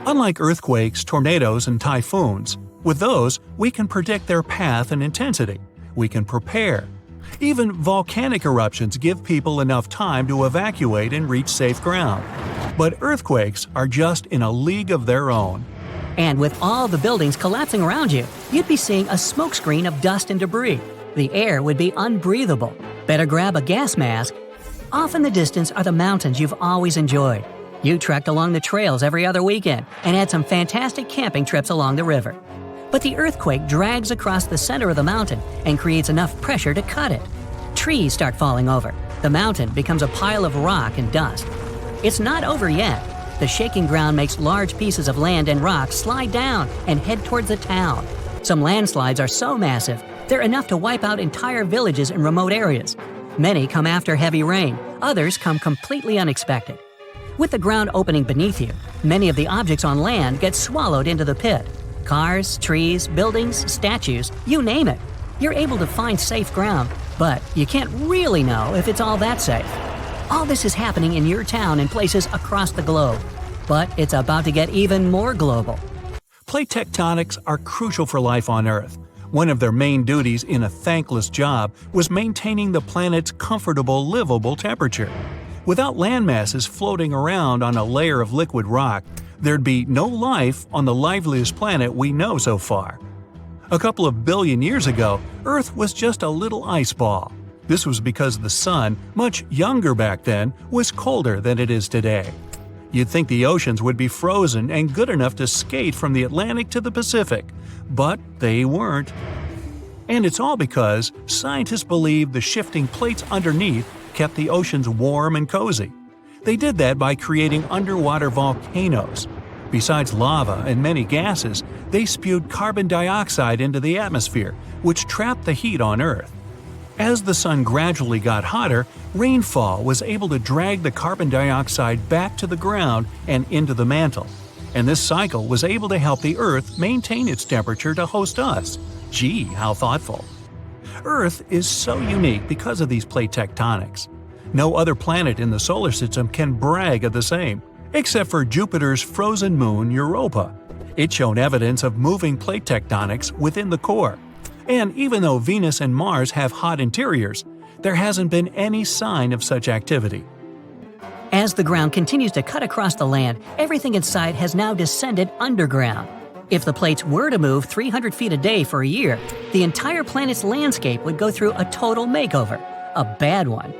Speaker 2: Unlike earthquakes, tornadoes, and typhoons, with those, we can predict their path and intensity. We can prepare. Even volcanic eruptions give people enough time to evacuate and reach safe ground. But earthquakes are just in a league of their own.
Speaker 4: And with all the buildings collapsing around you, you'd be seeing a smokescreen of dust and debris. The air would be unbreathable. Better grab a gas mask. Off in the distance are the mountains you've always enjoyed. You trekked along the trails every other weekend and had some fantastic camping trips along the river. But the earthquake drags across the center of the mountain and creates enough pressure to cut it. Trees start falling over. The mountain becomes a pile of rock and dust. It's not over yet. The shaking ground makes large pieces of land and rock slide down and head towards the town. Some landslides are so massive, they're enough to wipe out entire villages in remote areas. Many come after heavy rain, others come completely unexpected. With the ground opening beneath you, many of the objects on land get swallowed into the pit. Cars, trees, buildings, statues, you name it. You're able to find safe ground, but you can't really know if it's all that safe. All this is happening in your town and places across the globe. But it's about to get even more global.
Speaker 2: Plate tectonics are crucial for life on Earth. One of their main duties in a thankless job was maintaining the planet's comfortable, livable temperature. Without landmasses floating around on a layer of liquid rock, there'd be no life on the liveliest planet we know so far. A couple of billion years ago, Earth was just a little ice ball. This was because the sun, much younger back then, was colder than it is today. You'd think the oceans would be frozen and good enough to skate from the Atlantic to the Pacific, but they weren't. And it's all because scientists believe the shifting plates underneath kept the oceans warm and cozy. They did that by creating underwater volcanoes. Besides lava and many gases, they spewed carbon dioxide into the atmosphere, which trapped the heat on Earth. As the sun gradually got hotter, rainfall was able to drag the carbon dioxide back to the ground and into the mantle. And this cycle was able to help the Earth maintain its temperature to host us. Gee, how thoughtful. Earth is so unique because of these plate tectonics. No other planet in the solar system can brag of the same, except for Jupiter's frozen moon Europa. It's shown evidence of moving plate tectonics within the core. And even though Venus and Mars have hot interiors, there hasn't been any sign of such activity.
Speaker 4: As the ground continues to cut across the land, everything in sight has now descended underground. If the plates were to move 300 feet a day for a year, the entire planet's landscape would go through a total makeover. A bad one.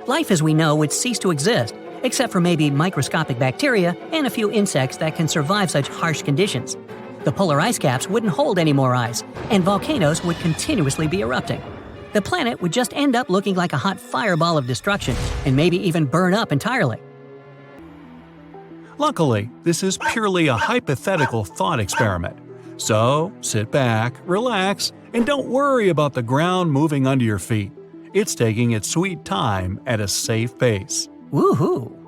Speaker 4: Life as we know would cease to exist, except for maybe microscopic bacteria and a few insects that can survive such harsh conditions. The polar ice caps wouldn't hold any more ice, and volcanoes would continuously be erupting. The planet would just end up looking like a hot fireball of destruction, and maybe even burn up entirely.
Speaker 2: Luckily, this is purely a hypothetical thought experiment. So, sit back, relax, and don't worry about the ground moving under your feet. It's taking its sweet time at a safe pace.
Speaker 4: Woohoo!